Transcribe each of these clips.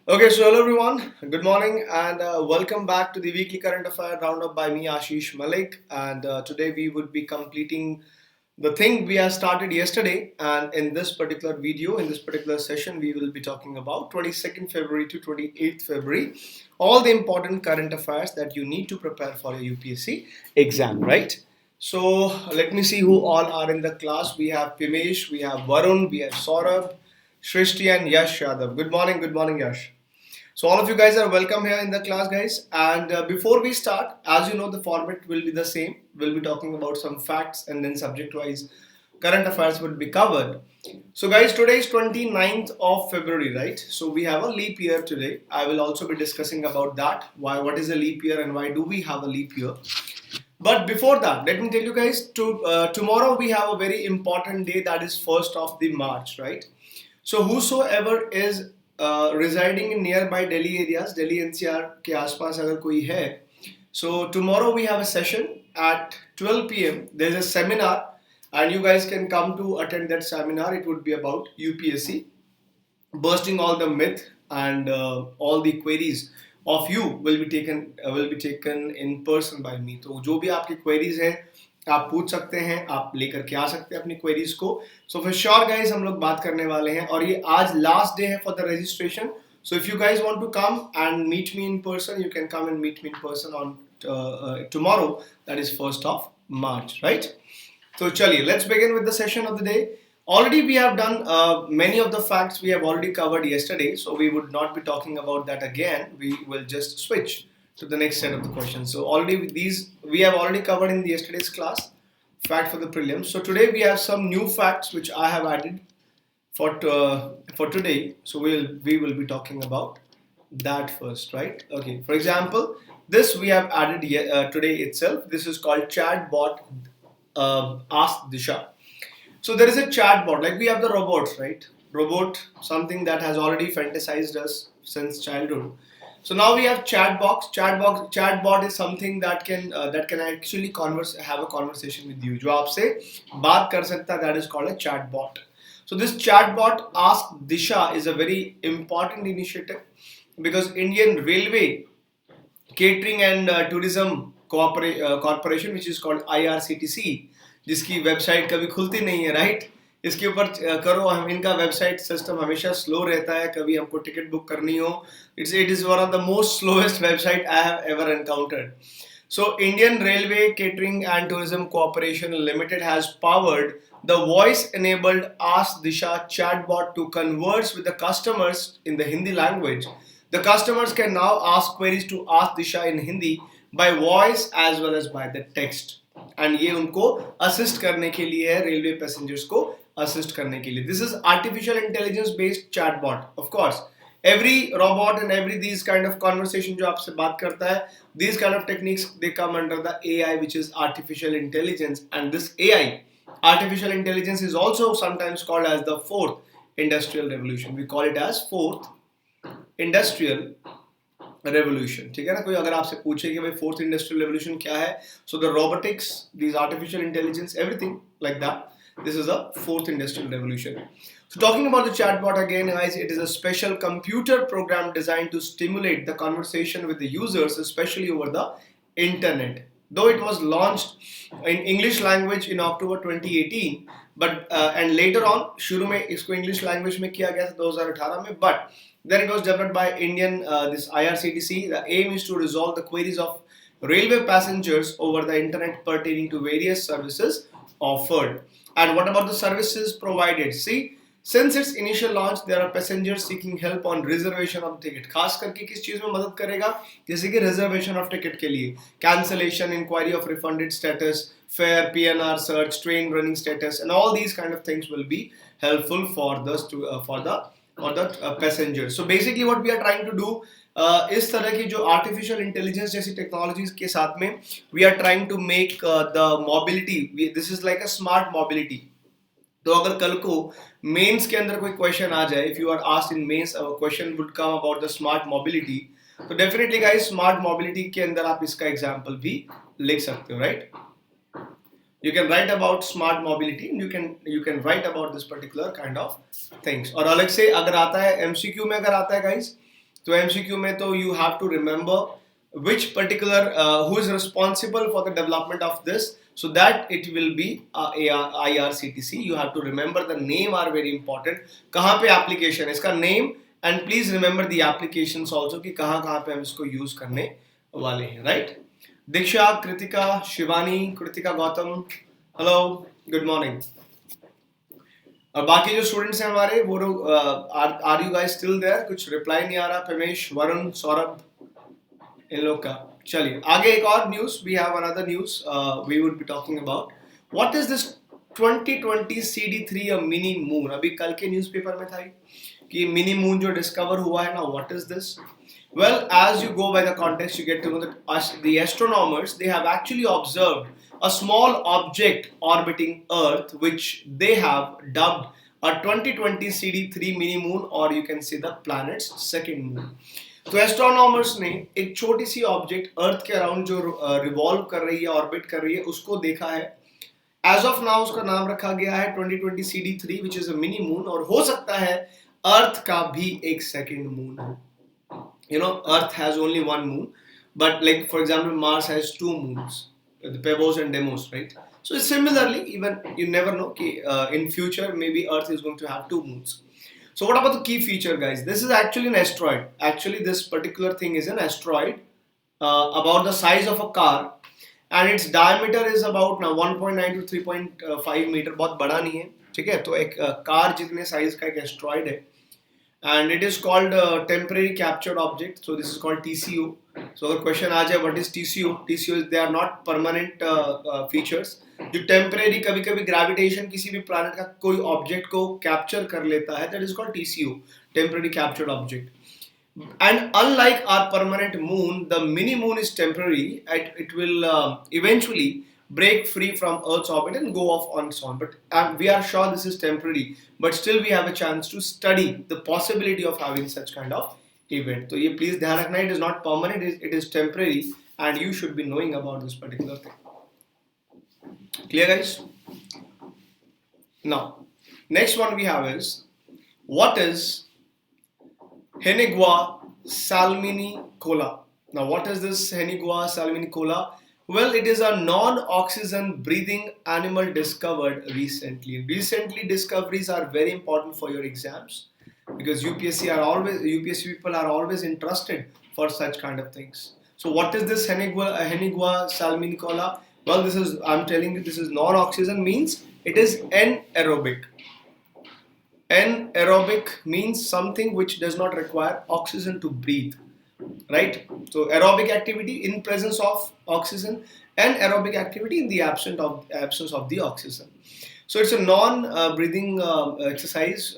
Okay, so hello everyone, good morning and welcome back to the weekly current affair roundup by me ASHISH Malik. And today we would be completing the thing we have started yesterday. And in this particular video, in this particular session, we will be talking about 22nd February to 28th February, all the important current affairs that you need to prepare for a UPSC exam, right? So let me see who all are in the class. We have Pimesh, we have Varun, we have Saurabh, Shrishti and Yash Yadav. Good morning, Yash. So all of you guys are welcome here in the class, guys. And before we start, as you know, the format will be the same. We'll be talking about some facts and then subject-wise current affairs will be covered. So guys, today is 29th of February, right? So we have a leap year today. I will also be discussing about that. What is a leap year and why do we have a leap year? But before that, let me tell you guys, tomorrow we have a very important day, that is 1st of the March, right? So whosoever is residing in nearby Delhi areas, Delhi NCR के आसपास अगर कोई है, so tomorrow we have a session at 12 p.m. There is a seminar and you guys can come to attend that seminar. It would be about UPSC, bursting all the myth and all the queries of you will be taken in person by me. तो जो भी आपकी queries हैं आप पूछ सकते हैं, आप लेकर के आ सकते हैं अपनी क्वेरीज को. सो फॉर श्योर गाइज हम लोग बात करने वाले हैं और ये आज लास्ट डे है for the registration. So if you guys want to come and meet me in person, you can come and meet me in person on tomorrow, that is 1st of March, right? So chaliye, let's begin with the session of the day. Already we have done many of the facts we have already covered yesterday, so we would not be talking about that again. We will just switch to the next set of the questions. So already these we have already covered in the yesterday's class, fact for the prelims. So today we have some new facts which I have added for today. So we will be talking about that first, right? Okay. For example, this we have added today itself. This is called chatbot. Ask Disha. So there is a chatbot, like we have the robots, right? Robot, something that has already fantasized us since childhood. So now we have chatbox. Chatbot is something that can actually have a conversation with you. जो आपसे बात कर सकता है, that is called a chatbot. So this chatbot Ask Disha is a very important initiative because Indian Railway Catering and Tourism Corporation, which is called IRCTC, जिसकी website कभी खुलती नहीं है, राइट? इसके ऊपर करो, हम इनका वेबसाइट सिस्टम हमेशा स्लो रहता है. कभी हमको टिकट बुक करनी हो, it is one of the most slowest website I have ever encountered. So Indian Railway Catering and Tourism Corporation Limited has powered the voice-enabled Ask Disha chatbot to converse with the customers in the Hindi language. The customers can now ask queries to Ask Disha in Hindi by voice as well as by the text. And ये उनको assist करने के लिए है, railway passengers को assist करने के लिए. This is artificial intelligence based chatbot. Of course every robot and every this kind of conversation जो आपसे बात करता है, these kind of techniques they come under the AI, which is artificial intelligence. And this AI, artificial intelligence, is also sometimes called as the fourth industrial revolution. We call it as fourth industrial revolution. ठीक है ना? कोई अगर आपसे पूछे कि भाई fourth industrial revolution क्या है, so the robotics, this artificial intelligence, everything like that, this is a fourth industrial revolution. So talking about the chatbot again, guys, it is a special computer program designed to stimulate the conversation with the users, especially over the internet. Though it was launched in English language in October 2018, but and later on शुरू में इसको English language में किया गया था 2018 में, but then it was developed by Indian this IRCTC. The aim is to resolve the queries of railway passengers over the internet pertaining to various services offered. And what about the services provided? See, since its initial launch, there are passengers seeking help on reservation of ticket. खास करके किस चीज में मदद करेगा? जैसे कि reservation of ticket के लिए, cancellation, inquiry of refunded status, fare, PNR search, train running status, and all these kind of things will be helpful for the passengers. So basically, what we are trying to do, इस तरह की जो artificial intelligence जैसी technologies के साथ में we are trying to make the mobility, this is like a smart mobility. तो अगर कल को मेंस के अंदर कोई क्वेश्चन आ जाए, if you are asked in mains a question would come about the smart mobility, तो डेफिनेटली गाइस स्मार्ट मोबिलिटी के अंदर आप इसका एग्जांपल भी लिख सकते हो, right? You can write about smart mobility and you can write about this particular kind of things. और अलग से अगर आता है MCQ में, अगर आता है guys, तो MCQ में तो you have to remember which particular who is responsible for the development of this, so that it will be IRCTC. You have to remember the name are very important. कहाँ पे application है इसका name, and please remember the applications also कि कहाँ पे हम इसको use करने वाले हैं, right? Diksha, Kritika, Shivani, Kritika Gautam, hello, good morning. और बाकी जो स्टूडेंट्स हैं हमारे वो लोग are you guys still there? कुछ रिप्लाई नहीं आ रहा। प्रमेश, वरुण, सौरभ, इन लोग का। चलिए आगे एक और news, we have another news we would be talking about. What is this 2020 CD3 a mini moon? अभी कल के न्यूज़पेपर में था कि मिनी मून जो डिस्कवर हुआ है ना, what is this? Well, as you go by the context, you get to know that the astronomers, they have actually observed a small object orbiting Earth, which they have dubbed a 2020 CD3 mini moon, or you can say the planet's second moon. तो astronomers ने एक छोटी सी object अर्थ के around जो revolve कर रही है, orbit कर रही है, उसको देखा है। एज ऑफ नाउ उसका नाम रखा गया है 2020 CD3, which is a mini moon, और हो सकता है अर्थ का भी एक सेकेंड मून हो। You know, Earth has only one moon, but like for example, Mars has two moons, the Pebos and Demos, right? So similarly, even you never know. In future, maybe Earth is going to have two moons. So what about the key feature, guys? This is actually an asteroid. Actually, this particular thing is an asteroid about the size of a car, and its diameter is about now 1.9 to 3.5 meter. बहुत बड़ा नहीं है, ठीक है? तो एक car जितने size का एक एस्ट्रॉइड है, and it is called temporary captured object, so this is called TCO. So the question आ जाए what is TCO? TCO is they are not permanent features. जो temporary कभी कभी gravitation किसी भी planet का कोई object को capture कर लेता है, that is called TCO, temporary captured object. And unlike our permanent moon, the mini moon is temporary, and it will eventually break free from Earth's orbit and go off on its own. But we are sure this is temporary, but still we have a chance to study the possibility of having such kind of event. So ये please ध्यान रखना, it is not permanent, it is temporary, and you should be knowing about this particular thing. Clear, guys? Now, next one we have is, what is Henigua salminicola? Now, what is this Henigua salminicola? Well, it is a non-oxygen breathing animal discovered recently. Recently discoveries are very important for your exams, because UPSC people are always interested for such kind of things. So what is this Henigua salminicola? Well, I'm telling you, this is non-oxygen, means it is anaerobic. Anaerobic means something which does not require oxygen to breathe. Right? So aerobic activity in presence of oxygen, and aerobic activity in the absence of the oxygen. So it's a non-breathing exercise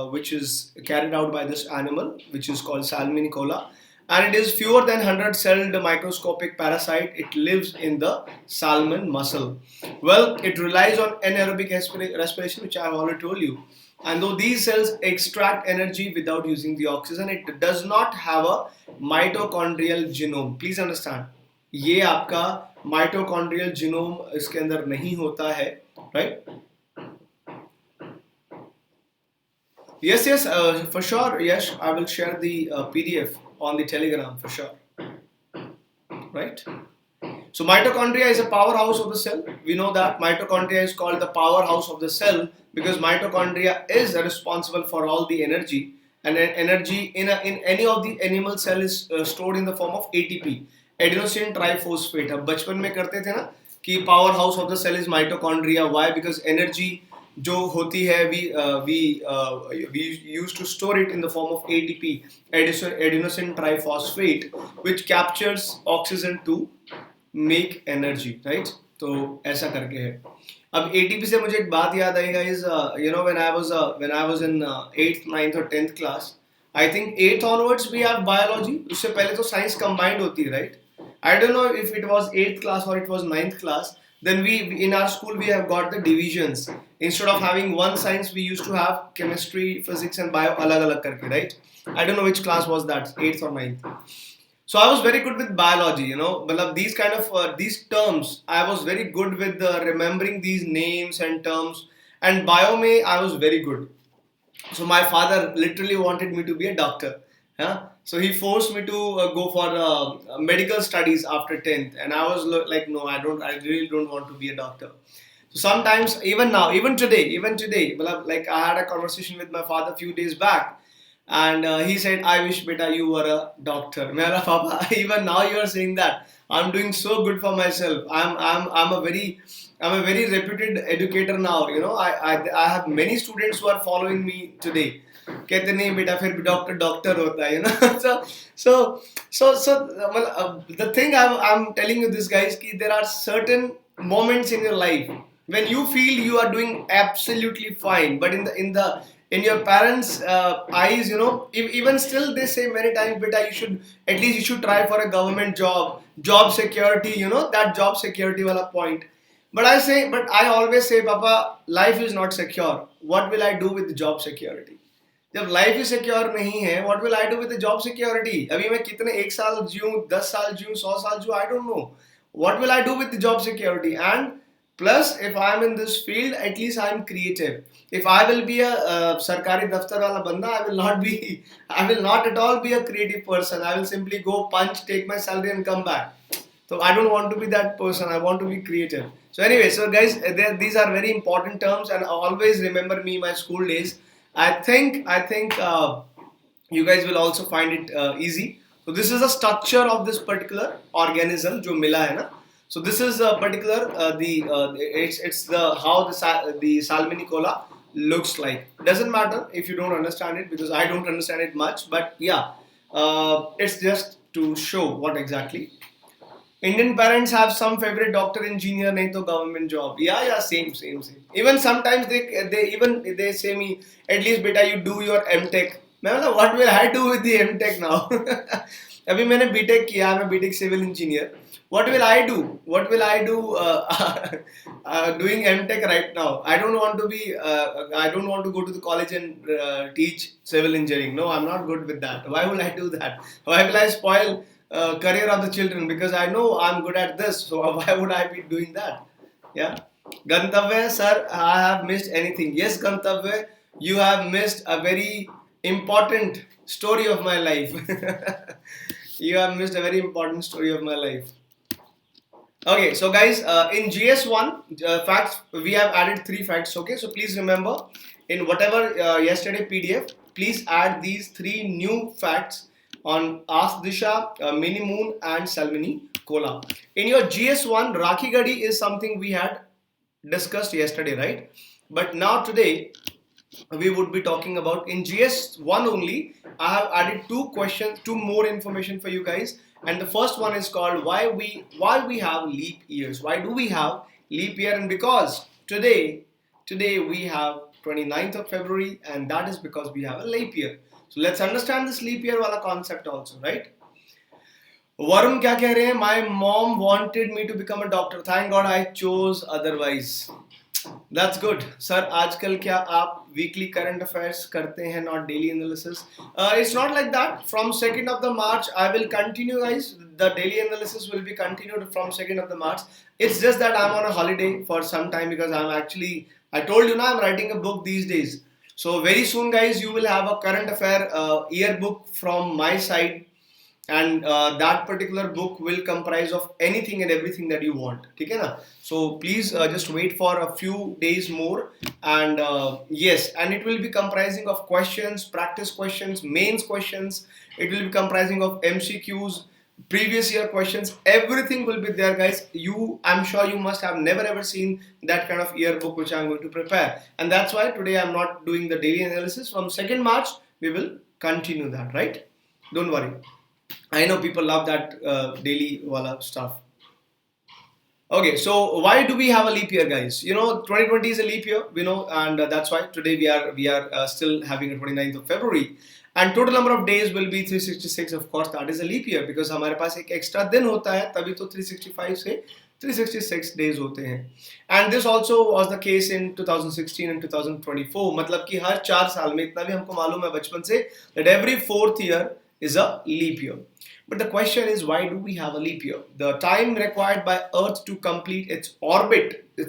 which is carried out by this animal, which is called salminicola, and it is fewer than 100-celled microscopic parasite. It lives in the salmon muscle. Well, it relies on anaerobic respiration, which I have already told you. And though these cells extract energy without using the oxygen, it does not have a mitochondrial genome. Please understand, ये आपका mitochondrial genome इसके अंदर नहीं होता है, right? Yes, for sure. Yes, I will share the PDF on the Telegram for sure, right? So mitochondria is a powerhouse of the cell. We know that mitochondria is called the powerhouse of the cell because mitochondria is responsible for all the energy, and energy in any of the animal cell is stored in the form of ATP, adenosine triphosphate. अब बचपन में करते थे ना कि powerhouse of the cell is mitochondria. Why? Because energy जो होती है we used to store it in the form of ATP, adenosine triphosphate, which captures oxygen to make energy, right? तो ऐसा करके है। अब ATP से मुझे एक बात याद आई guys, when I was in 8th, 9th or 10th class, I think 8th onwards we have biology. उससे पहले तो science combined होती है, right? I don't know if it was 8th class or it was 9th class. Then we in our school we have got the divisions. Instead of having one science, we used to have chemistry, physics and bio अलग अलग करके, right? I don't know which class was that, 8th or 9th. So I was very good with biology, but these kind of these terms, I was very good with remembering these names and terms. And bio mein I was very good. So my father literally wanted me to be a doctor, Yeah. So he forced me to go for medical studies after 10th, and I was like, no, I don't. I really don't want to be a doctor. So sometimes, even now, even today, like I had a conversation with my father a few days back, and he said, "I wish, beta, you were a doctor." Mera papa, even now you are saying that. I'm doing so good for myself. I'm a very reputed educator now. You know, I have many students who are following me today. कहते नहीं बेटा फिर भी doctor doctor होता है, you know. So well, the thing I'm telling you this, guys, कि there are certain moments in your life when you feel you are doing absolutely fine, but in your parents eyes, you know, even still they say many times, beta, you should try for a government job security, you know, that job security wala point. But I always say, papa, life is not secure. What will I do with the job security? जब life ही secure नहीं है, what will I do with the job security? अभी मैं कितने 1 साल जीऊं, 10 साल जीऊं, 100 साल जीऊं, I don't know. What will I do with the job security? And plus if I am in this field, at least I am creative. If I will be a सरकारी दफ्तर वाला बंदा, I will not at all be a creative person. I will simply go punch, take my salary and come back. So I don't want to be that person. I want to be creative. So anyway, so guys, these are very important terms, and always remember me my school days. I think you guys will also find it easy. So this is the structure of this particular organism जो मिला है ना. So this is a particular it's the how the Salmonella looks like. Doesn't matter if you don't understand it, because I don't understand it much. But yeah, it's just to show what exactly. Indian parents have some favorite doctor, engineer, nahi to government job. Yeah, same. Even sometimes they say me, at least beta you do your M.Tech. मैं बोला, what will I do with the M.Tech now? अभी मैंने B.Tech किया, मैं B.Tech civil engineer. What will I do? What will I do doing M.Tech right now? I don't want to be. I don't want to go to the college and teach civil engineering. No, I'm not good with that. Why will I do that? Why will I spoil career of the children? Because I know I'm good at this. So why would I be doing that? Yeah. Gantavya, sir, I have missed anything. Yes, Gantavya, you have missed a very important story of my life. You have missed a very important story of my life. Okay, so guys, in GS1 facts, we have added 3 facts. Okay, so please remember, in whatever yesterday PDF, please add these 3 new facts on Ask Disha, Mini Moon, and Salmini Kola. In your GS1, Rakhi Gadi is something we had discussed yesterday, right? But now today we would be talking about, in GS1 only, I have added 2 questions, 2 more information for you guys. And the first one is called why we have leap years. Why do we have leap year? And because today we have 29th of February, and that is because we have a leap year. So let's understand this leap year wala concept also, right? Varun क्या कह रहे हैं? My mom wanted me to become a doctor. Thank God I chose otherwise. That's good. Sir, आजकल क्या आप weekly current affairs करते हैं, not daily analysis? It's not like that. From 2nd of the March, I will continue, guys. The daily analysis will be continued from 2nd of the March. It's just that I'm on a holiday for some time, because I told you now, I'm writing a book these days. So very soon, guys, you will have a current affair yearbook from my side. And that particular book will comprise of anything and everything that you want. Okay, na? So please just wait for a few days more, and yes, and it will be comprising of questions, practice questions, mains questions. It will be comprising of MCQs, previous year questions. Everything will be there, guys. I'm sure you must have never ever seen that kind of yearbook which I'm going to prepare, and that's why today I'm not doing the daily analysis. From 2nd March we will continue that, right? Don't worry. I know people love that daily wala stuff. Okay, so why do we have a leap year, guys? You know, 2020 is a leap year, we know, and that's why today we are still having a 29th of February, and total number of days will be 366. Of course, that is a leap year, because हमारे पास एक extra दिन होता है, तभी तो 365 से 366 days होते हैं. And this also was the case in 2016 and 2024. मतलब कि हर 4 साल में, इतना भी हमको मालूम है बचपन से, that every 4th year is a leap year. But the question is, why do we have a leap year? The time required by Earth to complete its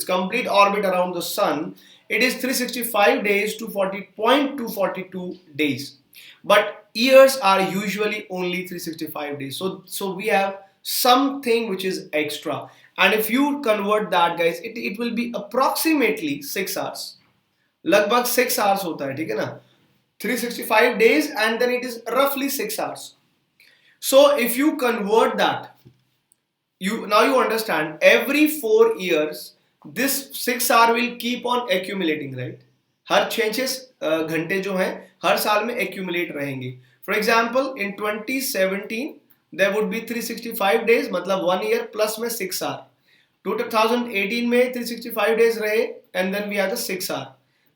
complete orbit around the Sun, it is 365 days to 40.242 days. but years are usually only 365 days. So we have something which is extra, and if you convert that, guys, it will be approximately 6 hours. लगभग 6 hours होता है, ठीक है ना? 365 days and then it is roughly 6 hours. So if you convert that, you understand, every 4 years this 6 hour will keep on accumulating, right? हर 6 घंटे जो हैं हर साल में accumulate रहेंगे. For example, in 2017 there would be 365 days, मतलब 1 year plus में 6 hour. 2018 में 365 days रहे and then we have the 6 hour.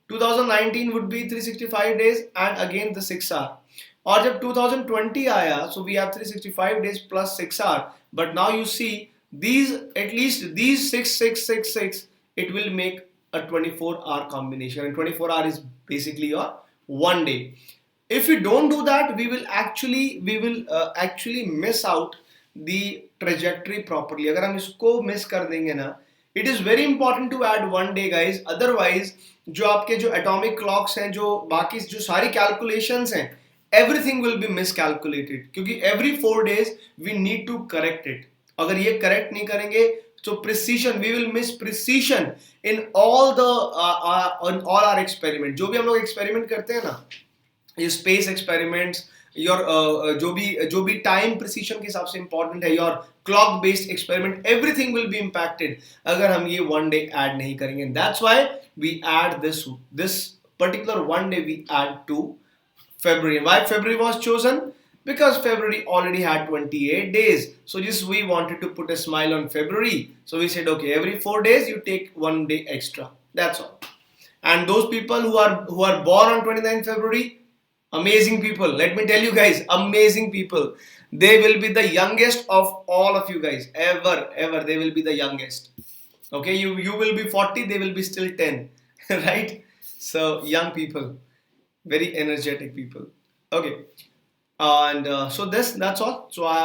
2019 would be 365 days and again the 6 hour. और जब 2020 आया, so we have 365 days plus 6 hour. But now you see these, at least these 6, it will make a 24-hour combination, and 24 hour is basically your 1 day. If we don't do that, we will actually miss out the trajectory properly. अगर हम इसको miss कर देंगे ना, it is very important to add 1 day, guys. Otherwise जो आपके जो atomic clocks हैं, जो बाकी जो सारी calculations हैं, everything will be miscalculated, क्योंकि every 4 days we need to correct it. अगर ये correct नहीं करेंगे तो precision, we will miss precision in all the on all our experiment. जो भी हम लोग experiment करते हैं ना, ये space experiments, your जो भी time precision के हिसाब से important है, your clock based experiment, everything will be impacted अगर हम ये 1 day add नहीं करेंगे. And that's why we add this particular 1 day we add to February. Why February was chosen? Because February already had 28 days. So just we wanted to put a smile on February. So we said, okay, every 4 days you take 1 day extra. That's all. And those people who are born on 29th February, amazing people. Let me tell you guys, amazing people. They will be the youngest of all of you guys. Ever. They will be the youngest. Okay, you will be 40, they will be still 10. Right? So young people. Very energetic people. Okay, and so that's all. So I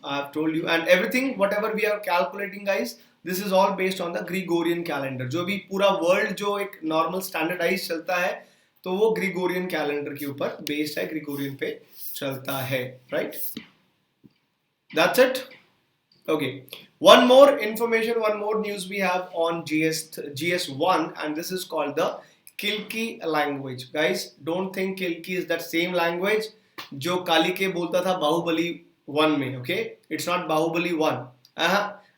have told you, and everything whatever we are calculating, guys, this is all based on the Gregorian calendar. जो भी पूरा world जो एक normal standardized चलता है, तो वो Gregorian calendar के ऊपर based है, Gregorian पे चलता है, right? That's it. Okay, one more information, one more news we have on GS1, and this is called the Kilki language. Guys, don't think Kilki is that same language जो कालिके बोलता था बाहुबली 1 में. Okay, it's not Baahubali 1.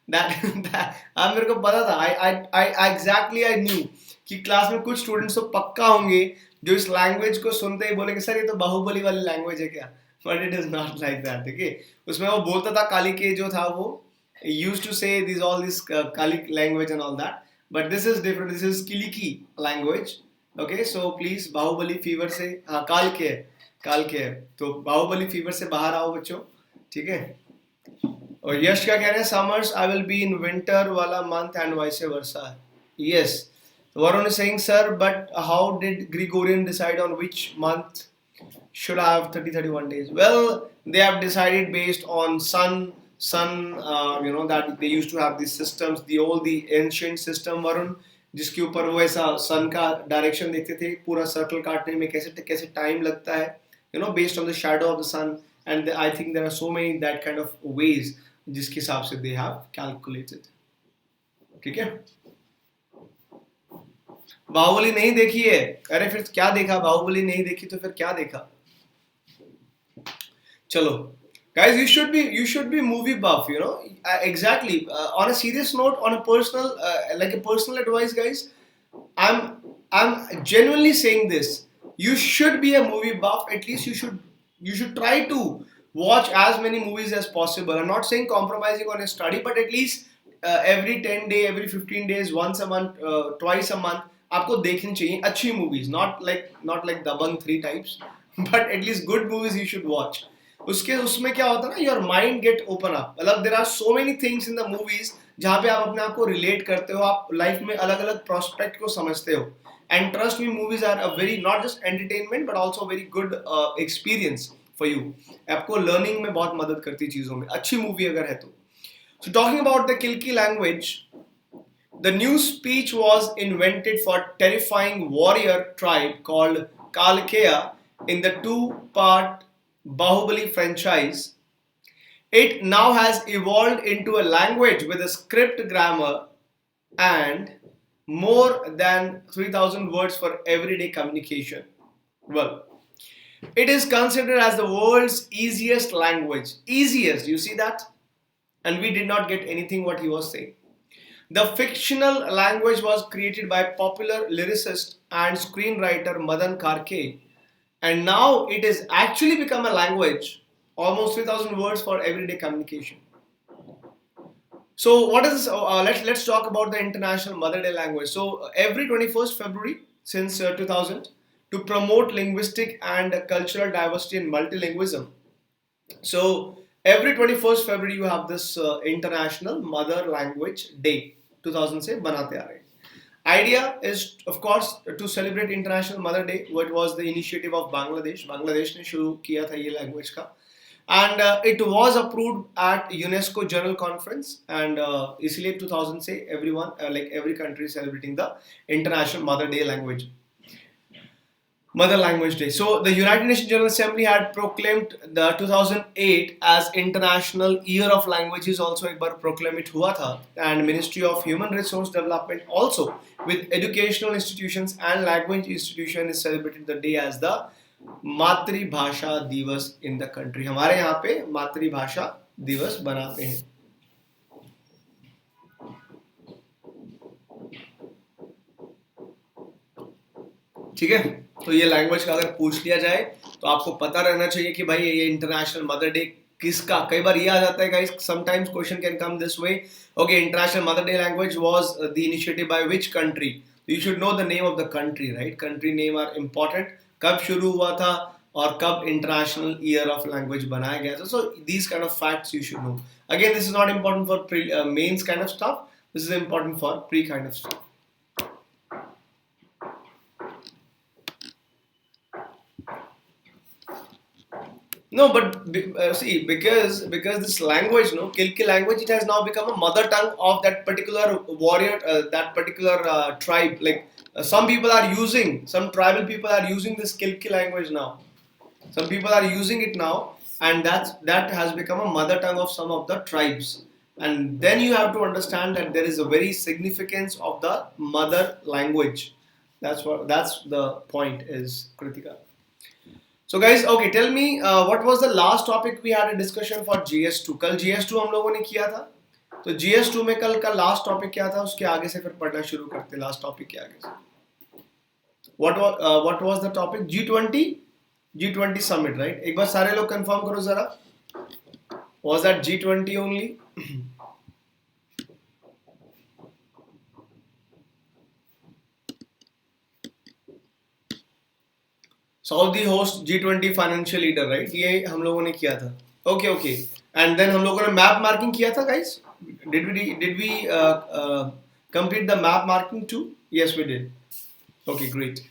that मेरे को पता था. I knew कि class में कुछ स्टूडेंट्स तो पक्का होंगे जो इस लैंग्वेज को सुनते ही बोलेंगे, सर ये तो बाहुबली वाली लैंग्वेज है क्या? But it is not like that. Okay, उसमें वो बोलता था, कालिके जो था वो used to say all this Kalik language and all that, but this is different. This is Kiliki language. Okay, so please Baahubali fever से, हाँ काल के है, तो बाहुबली फीवर से बाहर आओ बच्चों, ठीक है? और यश क्या कह रहे हैं, summers I will be in winter वाला month and vice versa. Yes, Varun is saying, sir, but how did Gregorian decide on which month should have 30-31 days? Well, they have decided based on sun, that they used to have these systems, the ancient system, Varun, जिसके ऊपर वो ऐसा सन का direction देखते थे, पूरा circle काटने में कैसे टाइम लगता है, based on the shadow of the sun, and I think there are so many that kind of ways जिसके हिसाब से they have calculated. ठीक है? बाहुबली नहीं देखी है? अरे फिर क्या देखा? बाहुबली नहीं देखी तो फिर क्या देखा? चलो guys, you should be movie buff, exactly. On a serious note, on a personal like a personal advice, guys, I'm genuinely saying this. You should be a movie buff. At least you should try to watch as many movies as possible. I'm not saying compromising on your study, but at least every 10 days, every 15 days, once a month, twice a month, आपको देखनी चाहिए अच्छी movies, not like Dabang 3 types, but at least good movies you should watch. उसमें क्या होता है ना, your mind get open up. मतलब there are so many things in the movies जहाँ पे आप अपने आप को relate करते हो, आप लाइफ में अलग अलग prospect को समझते हो. And trust me, movies are a very not just entertainment but also very good experience for you. आपको learning में बहुत मदद करती चीजों में, अच्छी movie अगर है तो. So talking about the Kilki language, the new speech was invented for terrifying warrior tribe called Kalkeya in the two-part Bahubali franchise, it now has evolved into a language with a script grammar and more than 3000 words for everyday communication. Well, it is considered as the world's easiest language. Easiest, you see that? And we did not get anything what he was saying. The fictional language was created by popular lyricist and screenwriter Madan Karke, and now it has actually become a language, almost 3000 words for everyday communication. So what is let's talk about the International Mother Day language. So every 21st February since 2000, to promote linguistic and cultural diversity and multilingualism. So every 21st February you have this International Mother Language Day 2000 से बनाते आ रहे हैं. Idea is of course to celebrate International Mother Day, what was the initiative of Bangladesh. Bangladesh ने शुरू किया था ये language का, and it was approved at UNESCO General Conference, and इसलिए 2000 से everyone like every country is celebrating the International Mother Day language. Mother Language Day. So the United Nations General Assembly had proclaimed the 2008 as International Year of Languages. Also एक बार proclaim it हुआ था, and Ministry of Human Resource Development also with educational institutions and language institution is celebrated the day as the मातृभाषा दिवस in the country. हमारे यहाँ पे मातृभाषा दिवस बनाते हैं. ठीक है, तो ये लैंग्वेज का अगर पूछ लिया जाए तो आपको पता रहना चाहिए कि भाई ये इंटरनेशनल मदर डे किसका. कई बार ये आ जाता है guys, sometimes question can come this way. Okay, international mother day language was the initiative by which country. You should know the name of the country, right. Country name are important. कब शुरू हुआ था और कब international year of language बनाया गया था. So these kind of facts you should know. Again this is not important for mains kind of stuff, this is important for pre kind of stuff. No, but see, because this language, no, Kilki language, it has now become a mother tongue of that particular warrior, that particular tribe. Like some people are using, some tribal people are using this Kilki language now. Some people are using it now, and that has become a mother tongue of some of the tribes. And then you have to understand that there is a very significance of the mother language. That's the point is, Kritika. So guys, okay, tell me what was the last topic we had a discussion for GS2. कल GS2 हम लोगों ने किया था, तो GS2 में कल का लास्ट टॉपिक क्या था, उसके आगे से फिर पढ़ना शुरू करते. लास्ट टॉपिक के आगे से what was the topic? G20 summit, right? एक बार सारे लोग कंफर्म करो जरा. Was that G20 only? Saudi host G20 financial leader, right? ये हम लोगों ने किया था. Okay. And then हम लोगों ने map marking किया था, guys. Did we complete the map marking too? Yes, we did. Okay, great.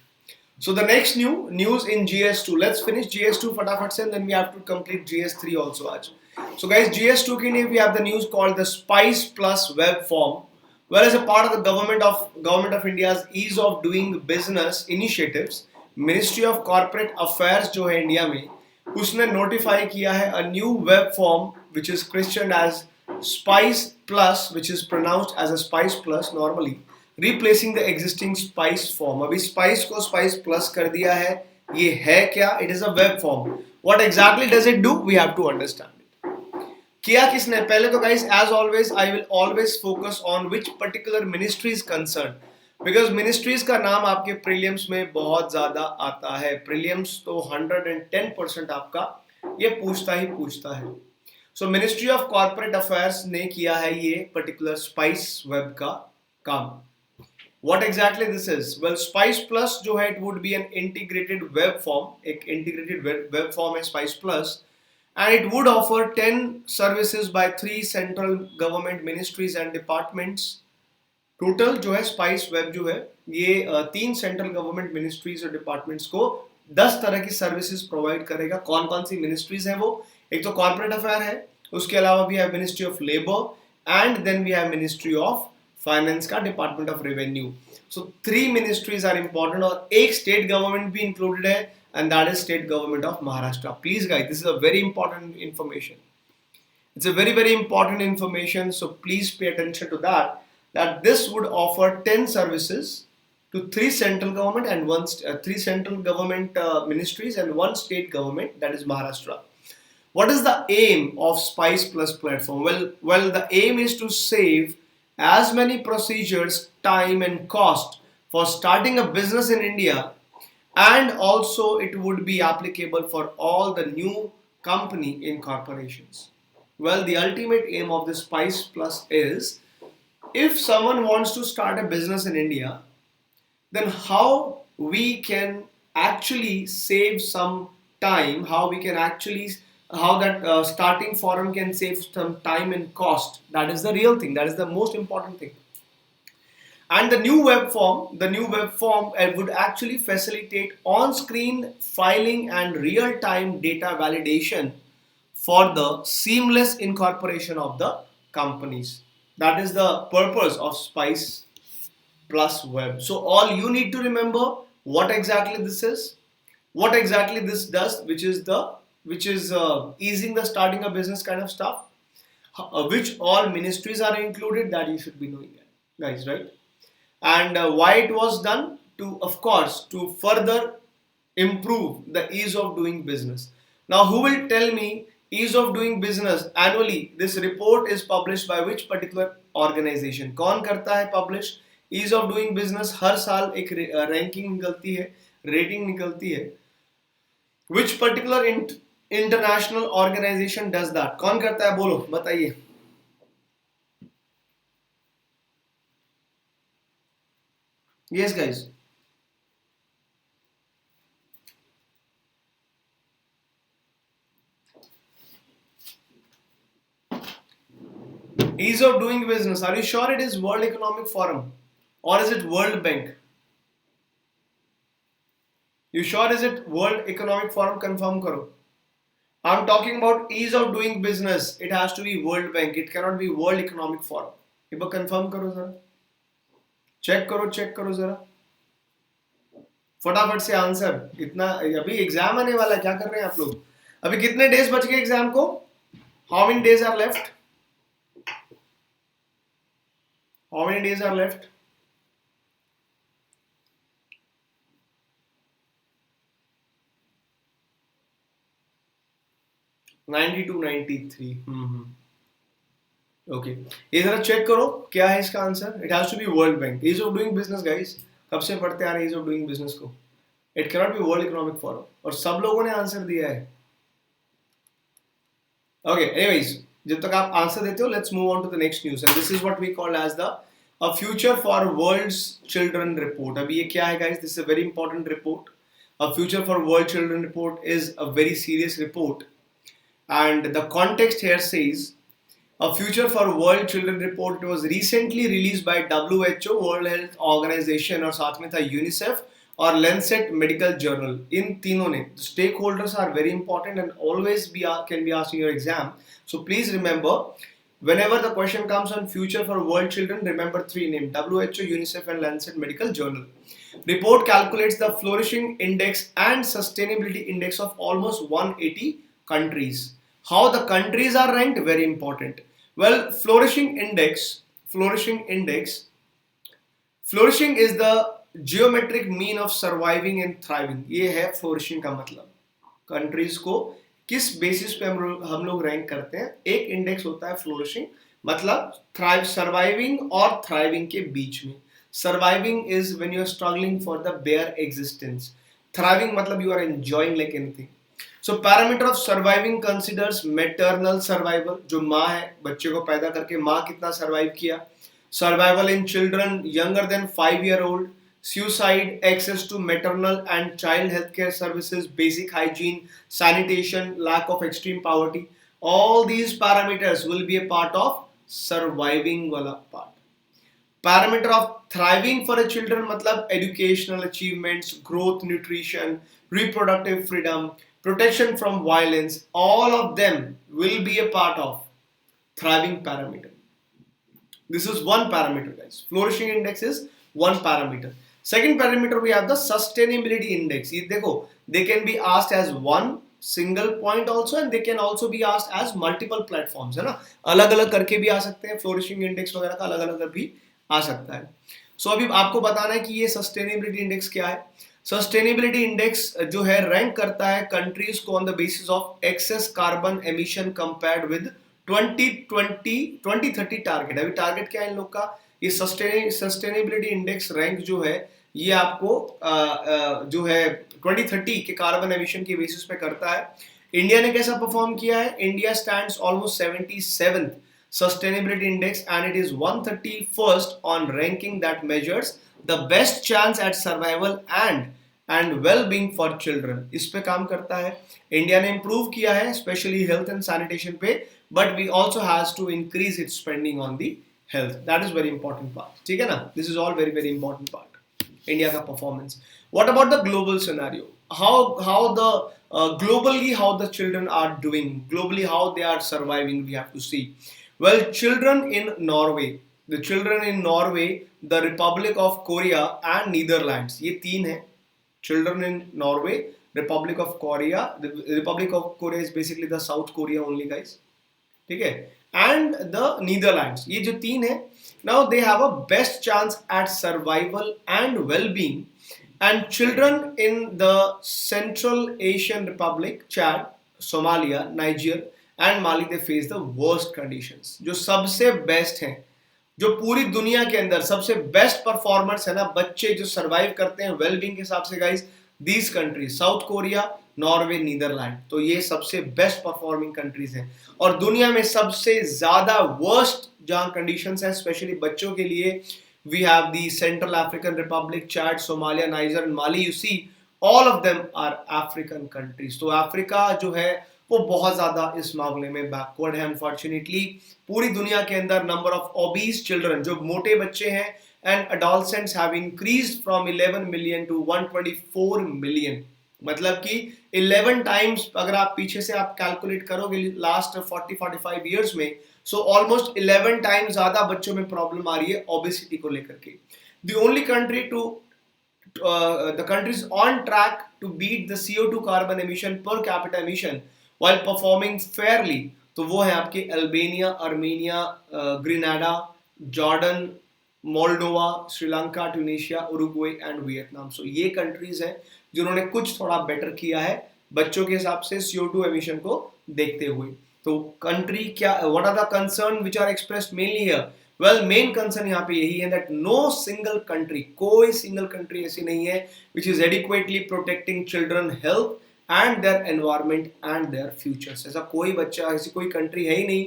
So the next news in GS2. Let's finish GS2 फटाफट से, and then we have to complete GS3 also आज. So guys, GS2 के लिए we have the news called the Spice Plus web form. Whereas a part of the government of India's ease of doing business initiatives, ministry of corporate affairs जो है India में, उसने notify किया है a new web form which is christened as spice plus, which is pronounced as a spice plus normally, replacing the existing spice form. अभी spice को spice plus कर दिया है. ये है क्या? It is a web form. What exactly does it do? We have to understand it. किया किसने? पहले तो guys, as always I will always focus on which particular ministry is concern, because ministries का नाम आपके प्रीलियम्स में बहुत ज्यादा आता है. प्रीलियम्स तो 110% आपका ये पूछता है. सो मिनिस्ट्री ऑफ कॉर्पोरेट अफेयर्स ने किया है ये पर्टिकुलर स्पाइस वेब का काम. What exactly this is? Well, spice plus जो है it would be an integrated web form. एक इंटीग्रेटेड वेब फॉर्म है spice plus, and it would offer 10 services by 3 central government ministries and departments. Total जो है spice web जो है ये 3 central government ministries और डिपार्टमेंट्स को 10 तरह की सर्विसेज प्रोवाइड करेगा. कौन कौन सी मिनिस्ट्रीज हैं वो? एक तो कॉर्पोरेट अफेयर है, उसके अलावा भी है ministry of labour, and then we have ministry of finance का department of revenue. So 3 ministries are important, और एक स्टेट गवर्नमेंट भी इंक्लूडेड है, and that is state government of Maharashtra. Please guys, this is a very important information. It's a very very important information, so please pay attention to that. That this would offer 10 services to three central government and three central government ministries and one state government, that is Maharashtra. What is the aim of Spice Plus platform? Well, the aim is to save as many procedures, time, and cost for starting a business in India, and also it would be applicable for all the new company incorporations. Well, the ultimate aim of the Spice Plus is, if someone wants to start a business in India, then how we can actually save some time, how that starting forum can save some time and cost. That is the real thing, that is the most important thing. And the new web form would actually facilitate on-screen filing and real-time data validation for the seamless incorporation of the companies. That is the purpose of Spice Plus Web. So all you need to remember what exactly this is, what exactly this does, which is easing the starting a business kind of stuff, which all ministries are included, that you should be knowing, guys, right? And why it was done, to of course to further improve the ease of doing business. Now who will tell me ease of doing business annually? This report is published by which particular organization? कौन करता है publish ease of doing business? हर साल एक ranking निकलती है, rating निकलती है. Which particular international organization does that? कौन करता है, बोलो बताइए. Yes guys. Ease of doing business. Are you sure it is World Economic Forum or is it World Bank? You sure is it World Economic Forum? Confirm karo. I'm talking about ease of doing business. It has to be World Bank. It cannot be World Economic Forum. एक बार confirm करो जरा. Check करो जरा. फटाफट से answer. इतना अभी exam आने वाला है, क्या कर रहे हैं आप लोग? अभी कितने डेज बच गए एग्जाम को? How many days are left? How many days are left? (92, 93). Okay, ये जरा चेक करो क्या है इसका answer. It has to be world bank. Ease of doing business guys, कब से पढ़ते आ रहे हैं ईज ऑफ डूइंग बिजनेस को? It can not be world economic forum. और सब लोगों ने आंसर दिया है. ओके, एनीवेज, जब तक आप आंसर देते हो, let's move on to the next news. And this is what we call as the a future for world's children report. अभी ये क्या है guys? This is a very important report. A future for world children report is a very serious report. And the context here says, a future for world children report was recently released by WHO, World Health Organization, और साथ में था UNICEF और Lancet Medical Journal. इन तीनों ने, stakeholders are very important and always can be asked in your exam. So please remember, whenever the question comes on future for world children, remember three names: WHO, UNICEF, and Lancet Medical Journal. Report calculates the flourishing index and sustainability index of almost 180 countries. How the countries are ranked, very important. Well, flourishing is the geometric mean of surviving and thriving. ये है flourishing का मतलब. countries को किस basis पे हम लोग rank करते हैं? एक index होता है flourishing, मतलब surviving और thriving के बीच में. Surviving is when you are struggling for the bare existence. Thriving मतलब you are enjoying like anything. So parameter of surviving considers maternal survival, जो माँ है, बच्चे को पैदा करके माँ कितना survive किया. Survival in children younger than 5-year-old. Suicide, access to maternal and child healthcare services, basic hygiene, sanitation, lack of extreme poverty. All these parameters will be a part of surviving वाला part. Parameter of thriving for a children मतलब educational achievements, growth, nutrition, reproductive freedom, protection from violence, all of them will be a part of thriving parameter. This is one parameter, guys. Flourishing index is one parameter. Second parameter we have the sustainability index. ये देखो, they can be asked as one single point also and they can also be asked as multiple platforms, है ना, अलग अलग करके भी आ सकते हैं, फ्लोरिशिंग इंडेक्स वगैरह का अलग अलग भी आ सकता है. सो अभी आपको बताना है कि ये सस्टेनेबिलिटी इंडेक्स क्या है. सस्टेनेबिलिटी इंडेक्स जो है रैंक करता है कंट्रीज को on the basis of excess carbon emission compared with 2030 target. अभी टारगेट क्या है इन लोग का. ये सस्टेनेबिलिटी इंडेक्स रैंक जो है ये आपको जो है 2030 के कार्बन एमिशन के बेसिस पे करता है. इंडिया ने कैसा परफॉर्म किया है. India stands almost 77th sustainability index and it is 131st on ranking that measures the best chance at survival and well-being for children. इस पे काम करता है. इंडिया ने improve किया है स्पेशली हेल्थ एंड सैनिटेशन पे, but we also has to increase its spending on the health. That is very important part. ठीक है ना. This is all very very important part. India का performance. What about the global scenario? How the globally how the children are doing, globally how they are surviving, we have to see. Well, children in Norway, the Republic of Korea and Netherlands, ये तीन है. Children in Norway, Republic of Korea, the Republic of Korea is basically the South Korea only guys, ठीक है, and the Netherlands, ये जो तीन है. Now they have a best chance at survival and well-being. And children in the Central Asian Republic, Chad, Somalia, Niger and Mali, they face the worst conditions. जो सबसे best हैं, जो पूरी दुनिया के अंदर सबसे बेस्ट परफॉर्मर्स है ना बच्चे जो सरवाइव करते हैं वेलबींग के हिसाब से guys, these countries South Korea, Norway, Netherland, तो ये सबसे बेस्ट परफॉर्मिंग कंट्रीज हैं. और दुनिया में सबसे ज्यादा वर्स्ट जहां कंडीशंस हैं स्पेशली बच्चों के लिए, we have the Central African Republic, Chad, Somalia, Niger and Mali. You see all of them are African countries. तो अफ्रीका जो है वो बहुत ज्यादा इस मामले में बैकवर्ड है अनफॉर्चुनेटली. पूरी दुनिया के अंदर नंबर ऑफ ओबीज चिल्ड्रन, जो मोटे बच्चे हैं, and adolescents have increased from 11 million to 124 million. मतलब कि 11 टाइम्स अगर आप पीछे से आप कैलकुलेट करोगे लास्ट 40-45 इयर्स में, सो ऑलमोस्ट 11 टाइम्स ज्यादा बच्चों में प्रॉब्लम आ रही है ओबेसिटी को लेकर के. The only country to the countries on track to beat the CO2 carbon emission per capita emission while performing fairly, तो वो है आपके Albania, Armenia, Grenada, Jordan, Moldova, Sri Lanka, Tunisia, Uruguay and Vietnam. So ये countries हैं जिन्होंने कुछ थोड़ा better किया है बच्चों के हिसाब से CO2 एमिशन को देखते हुए. तो कंट्री क्या, what are the concern which are expressed mainly here. Well, main concern यहाँ पे यही है दैट नो सिंगल कंट्री, कोई सिंगल कंट्री ऐसी नहीं है which is adequately protecting children health and their environment and their futures. ऐसा कोई बच्चा, ऐसी कोई कंट्री है ही नहीं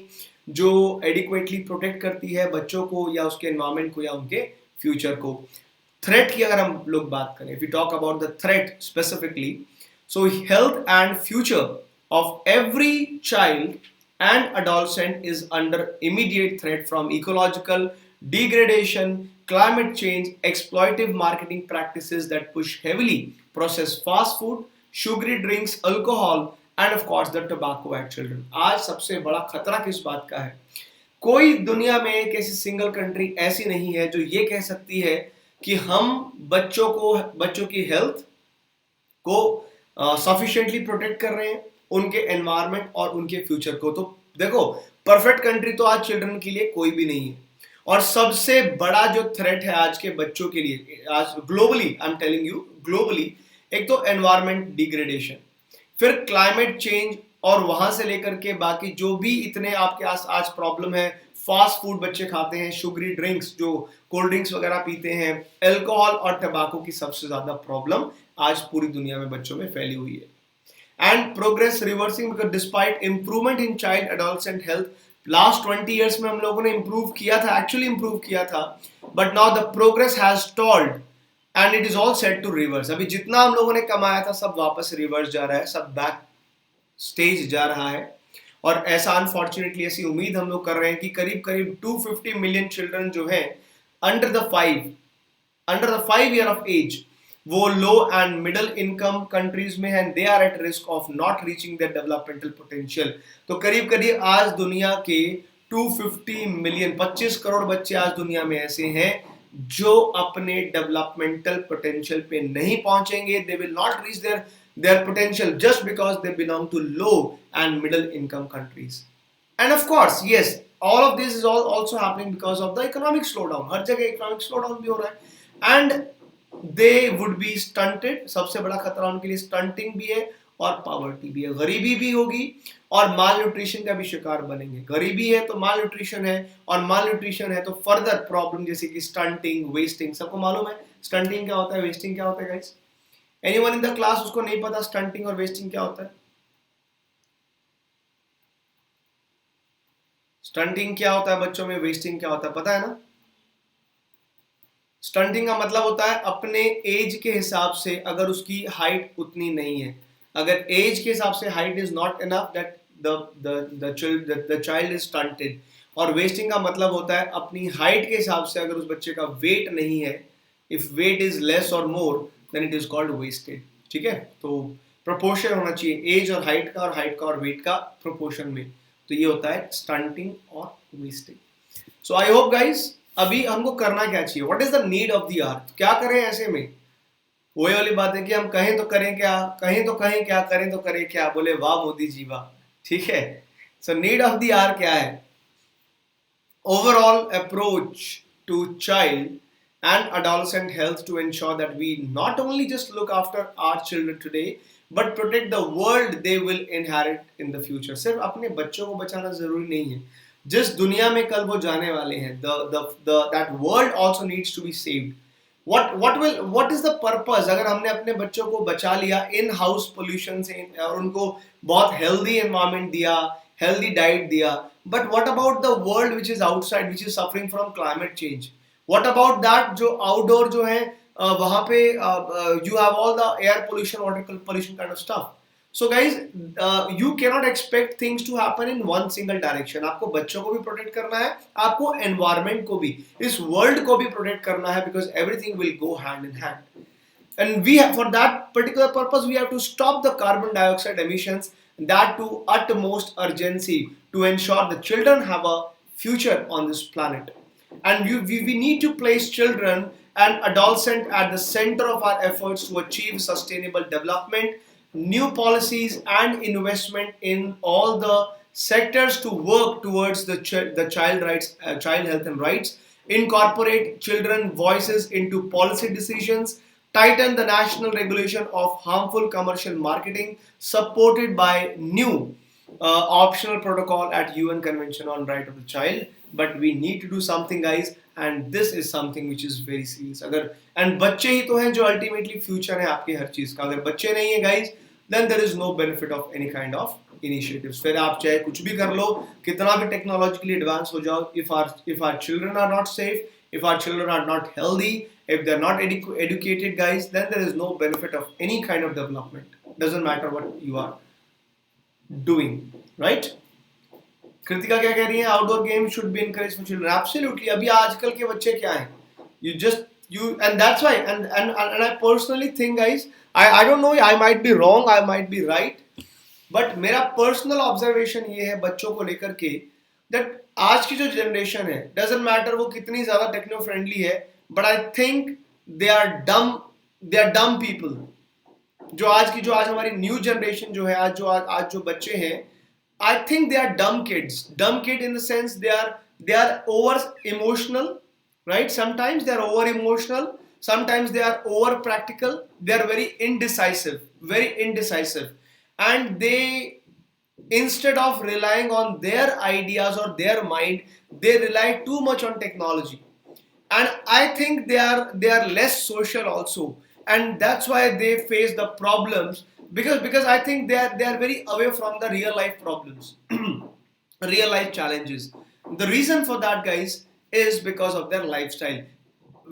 जो एडिक्वेटली प्रोटेक्ट करती है बच्चों को या उसके एनवायरनमेंट को या उनके फ्यूचर को. थ्रेट की अगर हम लोग बात करें, if you talk about the threat specifically, so health and future of every child and adolescent is under immediate threat from ecological degradation, climate change, exploitative marketing practices that push heavily processed fast food, sugary drinks, alcohol and of course the tobacco at children. आज सबसे बड़ा खतरा किस बात का है. कोई दुनिया में एक ऐसी सिंगल कंट्री ऐसी नहीं है जो ये कह सकती है कि हम बच्चों की हेल्थ को सफिशिएंटली प्रोटेक्ट कर रहे हैं, उनके एनवायरनमेंट और उनके फ्यूचर को. तो देखो, परफेक्ट कंट्री तो आज चिल्ड्रन के लिए कोई भी नहीं है. और सबसे बड़ा जो थ्रेट है आज के बच्चों के लिए आज globally, I am telling you globally, एक तो एनवायरनमेंट डिग्रेडेशन, फिर क्लाइमेट चेंज, और वहां से लेकर के बाकी जो भी इतने आपके आज प्रॉब्लम है. फास्ट फूड बच्चे खाते हैं, शुगरी ड्रिंक्स, जो कोल्ड ड्रिंक्स वगैरह पीते हैं, एल्कोहल और टबैको की सबसे ज्यादा प्रॉब्लम आज पूरी दुनिया में बच्चों में फैली हुई है. And progress reversing because despite improvement in child adolescent health, last 20 years में हम लोगों ने improve किया था, actually improve किया था, but now the progress has stalled and it is all set to reverse. अभी जितना हम लोगों ने कमाया था सब वापस रिवर्स जा रहा है, सब बैक स्टेज जा रहा है. और ऐसा अनफॉर्चुनेटली ऐसी उम्मीद हम लोग कर रहे हैं कि करीब 250 मिलियन चिल्ड्रन जो हैं under the 5 year of age, वो low and middle income countries में हैं, they are at risk of not reaching their developmental potential. तो करीब आज दुनिया के 250 मिलियन 25 करोड़ बच्चे आज दुनिया में ऐसे हैं जो अपने डेवलपमेंटल पोटेंशियल पे नहीं पहुंचेंगे, they will not reach their potential just because they belong to low and middle income countries. And of course, yes, all of this is also happening because of the economic slowdown. हर जगह economic slowdown भी हो रहा है, and they would be stunted. सबसे बड़ा खतरा उनके लिए stunting भी है और पॉवर्टी भी है, गरीबी भी होगी और माल न्यूट्रिशन का भी शिकार बनेंगे. गरीबी है तो माल न्यूट्रिशन है, और माल न्यूट्रिशन है तो फर्दर प्रॉब्लम जैसे कि स्टंटिंग, वेस्टिंग. सबको मालूम है स्टंटिंग क्या होता है, वेस्टिंग क्या होता है guys? Anyone in the class उसको नहीं पता स्टंटिंग और वेस्टिंग क्या होता है? स्टंटिंग क्या होता है बच्चों में, वेस्टिंग क्या होता है, पता है ना? स्टंटिंग का मतलब होता है अपने एज के हिसाब से अगर उसकी हाइट उतनी नहीं है, अगर एज के हिसाब से height is not enough, that the child is stunted. और वेस्टिंग का मतलब होता है अपनी हाइट के हिसाब से अगर उस बच्चे का वेट नहीं है, इफ वेट इज लेस और more than it is called wasted. ठीक है, तो प्रोपोर्शन होना चाहिए एज और हाइट का, और हाइट का और वेट का प्रोपोर्शन में. तो ये होता है स्टंटिंग और wasting. So I hope guys, अभी हमको करना क्या चाहिए, what is the need of the hour, क्या करें ऐसे में? वही वाली बात है कि हम कहें तो करें क्या, कहें तो कहें क्या, करें तो करें क्या, बोले वाह मोदी जी वाह. ठीक है, so need of the hour क्या है? Overall approach to child and adolescent health to ensure that we not only just look after our children today but protect the world they will inherit in the future. सिर्फ अपने बच्चों को बचाना जरूरी नहीं है, जिस दुनिया में कल वो जाने वाले हैं, that world also needs to be saved. What is the purpose अगर हमने अपने बच्चों को बचा लिया इन हाउस पोल्यूशन से और उनको बहुत हेल्दी एनवायरनमेंट दिया, healthy diet दिया, but what about the world which is outside, which is suffering from climate change? What about that जो outdoor जो है वहाँ पे you have all the air pollution, water pollution kind of stuff. So guys, you cannot expect things to happen in one single direction. आपको बच्चों को भी protect करना है, आपको एनवायरनमेंट को भी, इस वर्ल्ड को भी प्रोटेक्ट करना है, because everything will go hand in hand. And we have, for that particular purpose, we have to stop the carbon dioxide emissions, that to utmost urgency, to ensure the children have a future on this planet. And we need to place children and adolescents at the center of our efforts to achieve sustainable development. New policies and investment in all the sectors to work towards the child rights, child health and rights, incorporate children voices into policy decisions, tighten the national regulation of harmful commercial marketing, supported by new optional protocol at UN Convention on Right of the Child. But we need to do something, guys, and this is something which is very serious. अगर and बच्चे ही तो हैं जो ultimately future है आपके हर चीज का. अगर बच्चे नहीं है guys, then there is no benefit of any kind of initiatives. फिर आप चाहे कुछ भी कर लो, कितना भी technologically advanced हो जाओ, if our children are not safe, if our children are not healthy, if they're not educated, guys, then there is no benefit of any kind of development. Doesn't matter what you are doing, right? Kritika क्या कह रही है? Outdoor game should be encourage for children. Absolutely. अभी आजकल के बच्चे क्या हैं, you and that's why and I personally think, guys, I don't know, I might be wrong, I might be right, but मेरा पर्सनल ऑब्जर्वेशन ये है बच्चों को लेकर के, that आज की जो जनरेशन है, डजंट मैटर वो कितनी ज्यादा टेक्नो फ्रेंडली है, but I think they are dumb people. जो आज हमारी न्यू जनरेशन जो है, आज जो बच्चे हैं, I think they are dumb kids. Dumb kid in the sense they are over emotional, right? Sometimes they are over emotional. Sometimes they are over practical. They are very indecisive, and they, instead of relying on their ideas or their mind, they rely too much on technology. And I think they are less social also, and that's why they face the problems. Because I think they are very away from the real life problems, real life challenges. The reason for that, guys, is because of their lifestyle.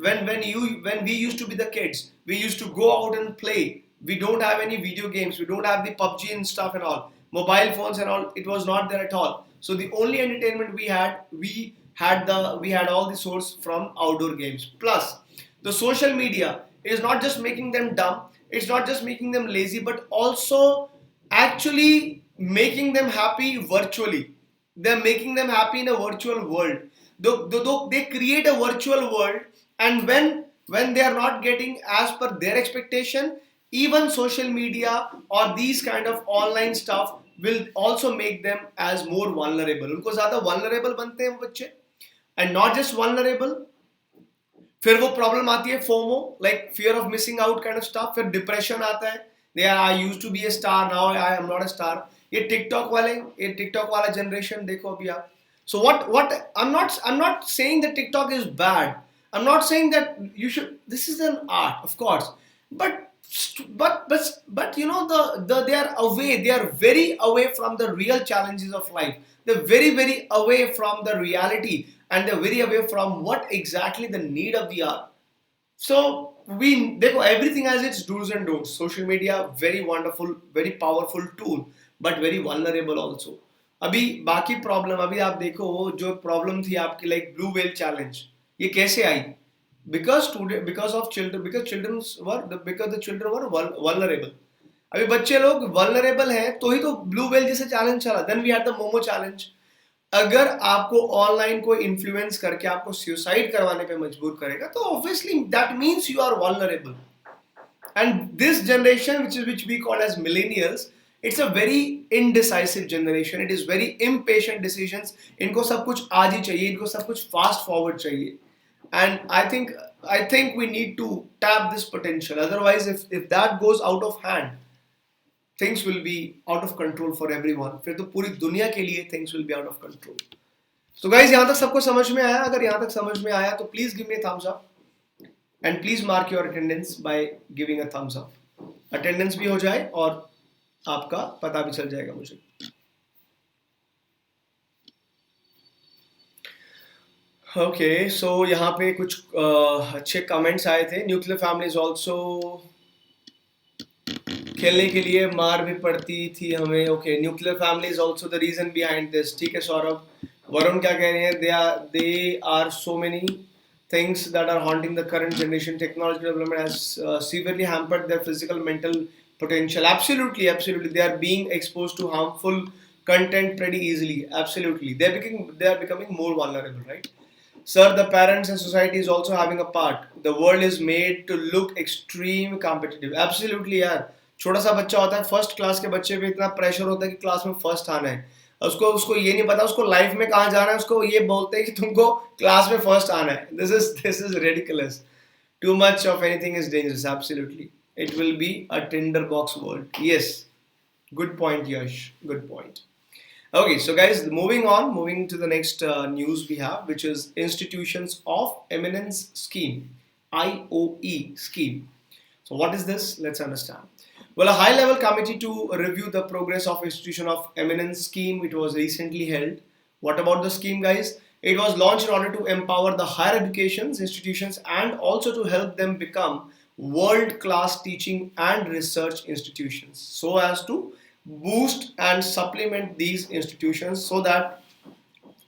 When we used to be the kids, we used to go out and play. We don't have any video games, we don't have the PUBG and stuff and all, mobile phones and all. It was not there at all. So the only entertainment we had all the source from outdoor games. Plus the social media is not just making them dumb, it's not just making them lazy, but also actually making them happy virtually. They're making them happy in a virtual world. Though they create a virtual world And when they are not getting as per their expectation, even social media or these kind of online stuff will also make them as more vulnerable. उनको ज़्यादा vulnerable बनते हैं वो बच्चे, and not just vulnerable, फिर वो problem आती है FOMO, like fear of missing out kind of stuff, फिर डिप्रेशन आता है, they are I used to be a star, now I am not a star. ये टिकटॉक वाला जनरेशन देखो अभी आप। So what I am not saying that TikTok is bad, I am not saying that you should, this is an art of course, but but you know they are away, they are very away from the real challenges of life, they're very away from the reality, and they're very away from what exactly the need of the hour. So we देखो, everything has its do's and don'ts. Social media very wonderful, very powerful tool, but very vulnerable also. अभी बाकी problem, अभी आप देखो जो problem थी आपकी like blue whale challenge, ये कैसे आई? because of children, because the children were vulnerable. अभी बच्चे लोग vulnerable हैं तो ही तो ब्लू व्हेल जैसे चैलेंज चला। Then we had the momo challenge. अगर आपको ऑनलाइन कोई इन्फ्लुएंस करके आपको सुसाइड करवाने पे मजबूर करेगा तो obviously that means you are vulnerable. And this generation, which we call as millennials, it's a very indecisive generation. It is very impatient decisions. इनको सब कुछ आज ही चाहिए, इनको सब कुछ fast forward चाहिए. And I think we need to tap this potential. Otherwise, if that goes out of hand, things will be out of control for everyone. फिर तो पूरी दुनिया के लिए things will be out of control. So guys, यहाँ तक सबको समझ में आया? अगर यहाँ तक समझ में आया तो please give me a thumbs up. And please mark your attendance by giving a thumbs up. Attendance भी हो जाए और आपका पता भी चल जाएगा मुझे. Okay, so यहाँ पे कुछ अच्छे कमेंट्स आए थे. न्यूक्लियर फैमिलीज ऑल्सो, खेलने के लिए मार भी पड़ती थी हमें. Okay, nuclear families also the reason behind this. ठीक है सौरभ. वरुण क्या कह रहे हैं? they are so many things that are haunting the current generation. Technological development has severely hampered their physical, mental potential. Absolutely. They are being exposed to harmful content pretty easily. Absolutely. They are becoming more vulnerable, right? Sir, the parents and society is also having a part. The world is made to look extreme competitive. Absolutely यार. छोटा सा बच्चा होता है, first class के बच्चे पे इतना प्रेशर होता है कि क्लास में फर्स्ट आना है. उसको ये नहीं पता उसको लाइफ में कहाँ जाना है. उसको ये बोलते हैं कि तुमको क्लास में फर्स्ट आना है. This is ridiculous. Too much of anything is dangerous. Absolutely. It will be a tinderbox world. Yes. Good point, Yash. Good point. Okay, so guys, moving to the next news we have, which is Institutions of Eminence Scheme, IOE scheme. So what is this? Let's understand. Well, a high-level committee to review the progress of Institution of Eminence scheme, it was recently held. What about the scheme, guys? It was launched in order to empower the higher education institutions and also to help them become world-class teaching and research institutions, so as to boost and supplement these institutions so that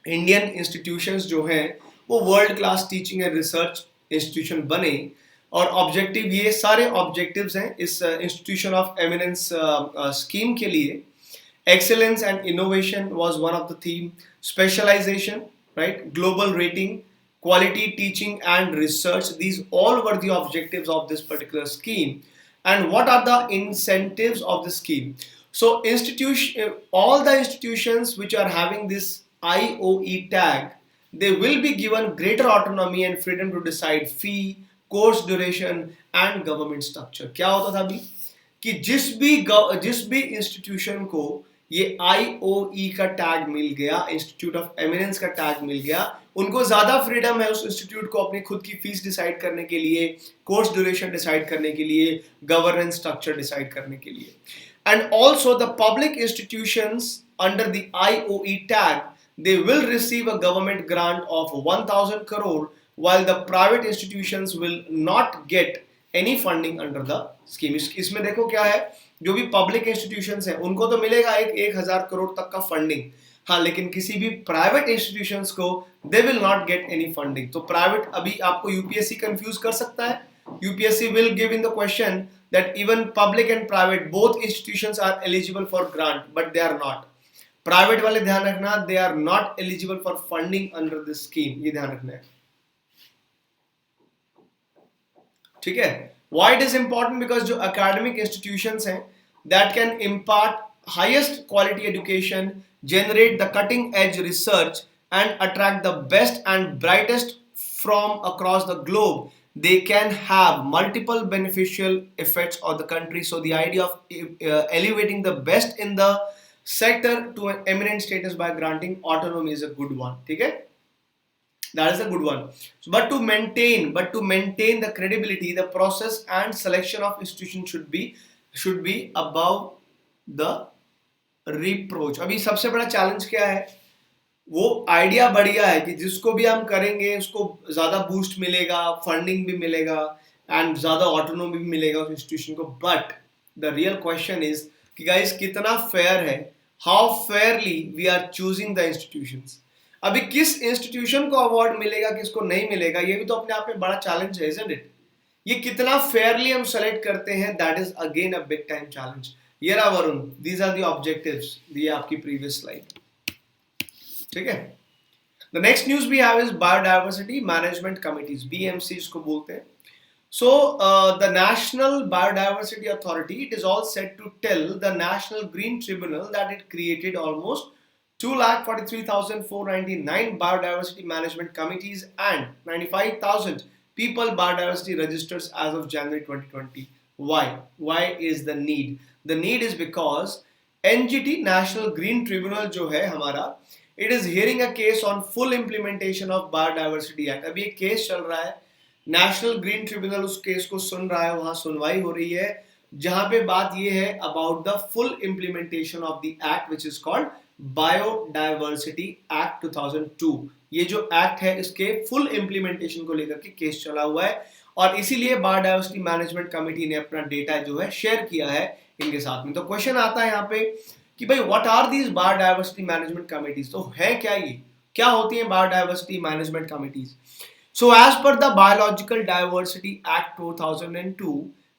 Indian institutions जो हैं वो world-class teaching and research institution बने. और objective, ये सारे objectives हैं इस institution of eminence scheme के लिए. Excellence and innovation was one of the theme. Specialization, right, global rating, quality teaching and research, these all were the objectives of this particular scheme. And what are the incentives of the scheme? So all the institutions which are having this IOE tag, they will be given greater autonomy and freedom to decide fee, course duration and government structure. क्या होता था अभी कि जिस भी institution को ये IOE का टैग मिल गया, इंस्टीट्यूट ऑफ एमिनेंस का टैग मिल गया, उनको ज्यादा फ्रीडम है उस इंस्टीट्यूट को अपनी खुद की फीस डिसाइड करने के लिए, कोर्स ड्यूरेशन डिसाइड करने के लिए, गवर्नेंस स्ट्रक्चर डिसाइड करने के लिए. And also the public institutions under the IOE tag, they will receive a government grant of 1000 crore, while the private institutions will not get any funding under the scheme. इसमें देखो क्या है, जो भी public institutions हैं उनको तो मिलेगा 1000 करोड़ तक का फंडिंग. हाँ, लेकिन किसी भी प्राइवेट इंस्टीट्यूशंस को they will not get any funding. तो प्राइवेट, अभी आपको UPSC कंफ्यूज कर सकता है. UPSC will give in the question that even public and private both institutions are eligible for grant, but they are not. Private वाले ध्यान रखना, they are not eligible for funding under this scheme. ये ध्यान रखना है. ठीक है. Why it is important? Because जो academic institutions हैं that can impart highest quality education, generate the cutting edge research and attract the best and brightest from across the globe, they can have multiple beneficial effects on the country. So the idea of elevating the best in the sector to an eminent status by granting autonomy is a good one. ठीक है. That is a good one. So, but to maintain the credibility, the process and selection of institution should be above the reproach. अभी सबसे बड़ा challenge क्या है? वो idea बढ़िया है कि जिसको भी हम करेंगे उसको ज्यादा बूस्ट मिलेगा, फंडिंग भी मिलेगा एंड ज्यादा ऑटोनोमी भी मिलेगा उस इंस्टीट्यूशन को. But the real question is कि गाइस कितना फेयर है, how fairly we are choosing the institutions. अभी किस इंस्टीट्यूशन को अवार्ड मिलेगा, किसको नहीं मिलेगा, ये भी तो अपने आप में बड़ा चैलेंज है, isn't it? ये कितना फेयरली हम सेलेक्ट करते हैं, that is again a big time challenge. ये रहा Varun, these are the objectives दिए आपकी प्रीवियस स्लाइड. ठीक है. The next news we have is biodiversity management committees, BMC इसको बोलते हैं. So the National Biodiversity Authority, it is all set to tell the National Green Tribunal that it created almost 2,43,499 biodiversity management committees and 95,000 people biodiversity registers as of January 2020. Why? Why is the need? The need is because NGT National Green Tribunal जो है हमारा, it is hearing a case on full implementation of Biodiversity Act. अभी एक case चल रहा है, national green tribunal उस case को सुन रहा है, वहां सुनवाई हो रही है, जहां पे बात ये है about the full implementation of the act which is called biodiversity act 2002. ये जो एक्ट है इसके फुल इंप्लीमेंटेशन को लेकर के केस चला हुआ है और इसीलिए बायोडायवर्सिटी मैनेजमेंट कमेटी ने अपना डेटा जो है शेयर किया है इनके साथ में. तो क्वेश्चन आता है यहाँ पे कि भाई what are these biodiversity management committees. तो है क्या, ये क्या होती है biodiversity management committees? So as per the Biological Diversity Act 2002,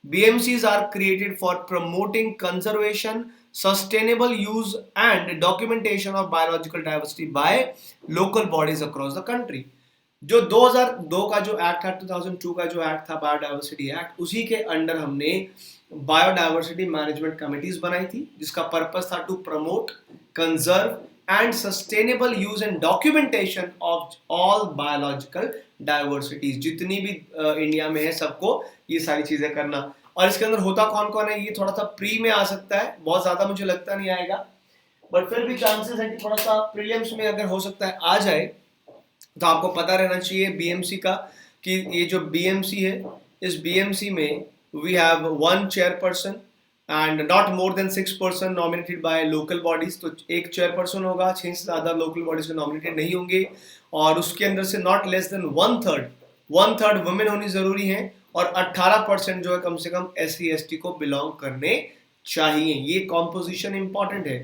BMCs are created for promoting conservation, sustainable use and documentation of biological diversity by local bodies across the country. जो 2002 का जो एक्ट था, 2002 का जो एक्ट था biodiversity act, उसी के under हमने बायोडायवर्सिटी मैनेजमेंट कमिटीज बनाई थी जिसका पर्पस था to promote, conserve and sustainable use and documentation of all biological diversities. जितनी भी इंडिया में है सबको ये सारी चीजें करना. और इसके अंदर होता कौन कौन है, ये थोड़ा सा प्री में आ सकता है, बहुत ज्यादा मुझे लगता नहीं आएगा, बट फिर भी चांसेस है कि थोड़ा सा प्रीलिम्स में अगर हो सकता है आ जाए. तो आपको पता रहना चाहिए बीएमसी का कि ये जो बीएमसी है, इस बीएमसी में we have one chairperson and not more than 6 person nominated by local bodies. तो एक चेयरपर्सन होगा, 6 से ज़्यादा लोकल बॉडीज में नॉमिनेटेड नहीं होंगे और उसके अंदर से not less than one third women होनी जरूरी है और 18% जो है कम से कम SC/ST को बिलोंग करने चाहिए. ये कॉम्पोजिशन इंपॉर्टेंट है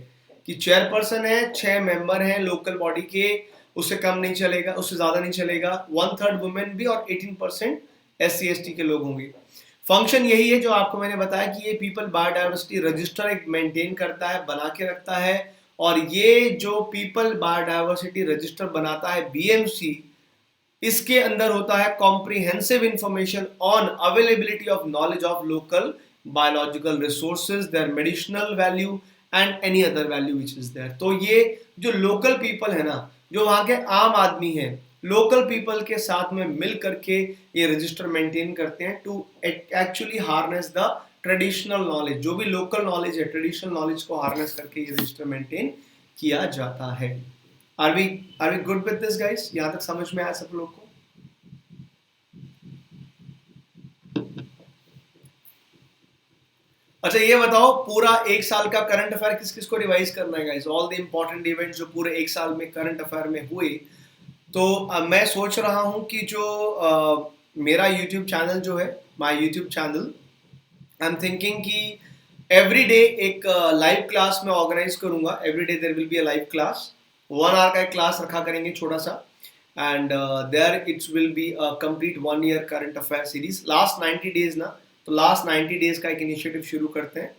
कि चेयरपर्सन है, 6 मेंबर हैं लोकल बॉडी के, उससे कम नहीं चलेगा, उससे ज़्यादा नहीं चलेगा, 1/3 वुमेन भी और 18% SC/ST के लोग होंगे. फंक्शन यही है जो आपको मैंने बताया कि ये पीपल बायोडायवर्सिटी रजिस्टर एक मेंटेन करता है, बना के रखता है. और ये जो पीपल बायोडायवर्सिटी रजिस्टर बनाता है बीएमसी, इसके अंदर होता है comprehensive information on availability of knowledge of local biological resources, their medicinal value and any other value which is there. तो ये जो लोकल पीपल है ना, जो वहाँ के आम आदमी है, लोकल पीपल के साथ में मिल करके ये रजिस्टर मेंटेन करते हैं to actually harness the traditional knowledge. जो भी लोकल नॉलेज है, ट्रेडिशनल नॉलेज को हार्नेस करके ये रजिस्टर मेंटेन किया जाता है. Are we good with this guys? यहाँ तक समझ में आया सब लोग को? अच्छा ये बताओ, पूरा एक साल का करंट अफेयर किस किस को रिवाइज करना है guys? All the important events जो पूरे एक साल में करंट अफेयर में हुए. तो मैं सोच रहा हूं कि जो मेरा YouTube चैनल जो है, my YouTube channel, I am thinking कि एवरी डे एक लाइव क्लास में ऑर्गेनाइज करूंगा. Every day there will be a live class, 1 hour का एक क्लास रखा करेंगे छोटा सा, and there it's will be a complete 1 year current affair series. Last 90 days ना, तो लास्ट 90 डेज का एक इनिशिएटिव शुरू करते हैं.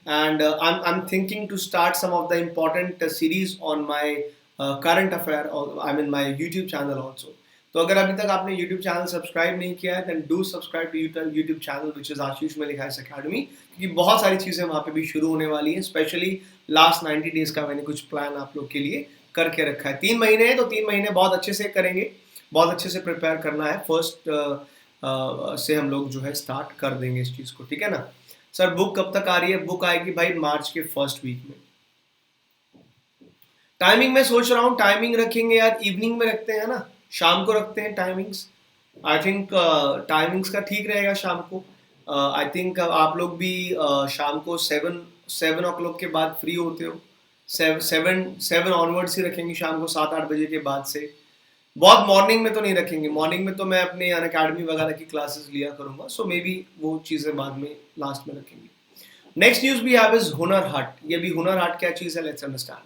And I am thinking to start some of the important series on my current affair, or I mean my YouTube channel also. तो अगर अभी तक आपने यूट्यूब चैनल सब्सक्राइब नहीं किया है then do subscribe to YouTube channel which is Ashish Malik higher academy, क्योंकि बहुत सारी चीज़ें वहाँ पे भी शुरू होने वाली हैं। स्पेशली लास्ट 90 डेज का मैंने कुछ प्लान आप लोग के लिए करके रखा है। 3 महीने हैं तो 3 महीने बहुत अच्छे से करेंगे, बहुत अच्छे से प्रिपेयर करना है। फर्स्ट से हम लोग जो है स्टार्ट कर देंगे इस चीज़ को, ठीक है ना। सर बुक कब तक आ रही है? बुक आएगी भाई मार्च के फर्स्ट वीक में। टाइमिंग में सोच रहा हूँ, टाइमिंग रखेंगे यार, इवनिंग में रखते हैं ना, शाम को रखते हैं टाइमिंग्स। आई थिंक टाइमिंग्स का ठीक रहेगा शाम को। आई थिंक आप लोग भी शाम को 7 o'clock के बाद फ्री होते हो। 7 ऑनवर्ड्स ही रखेंगे शाम को, 7-8 बजे के बाद से। बहुत मॉर्निंग में तो नहीं रखेंगे, मॉर्निंग में तो मैं अपने अनअकैडमी वगैरह की क्लासेस लिया करूंगा, सो मे बी वो चीज़ें बाद में लास्ट में रखेंगे। Next news we have is Hunar Haat. ये भी हुनर हाट क्या चीज़ है, लेट्स अंडरस्टैंड।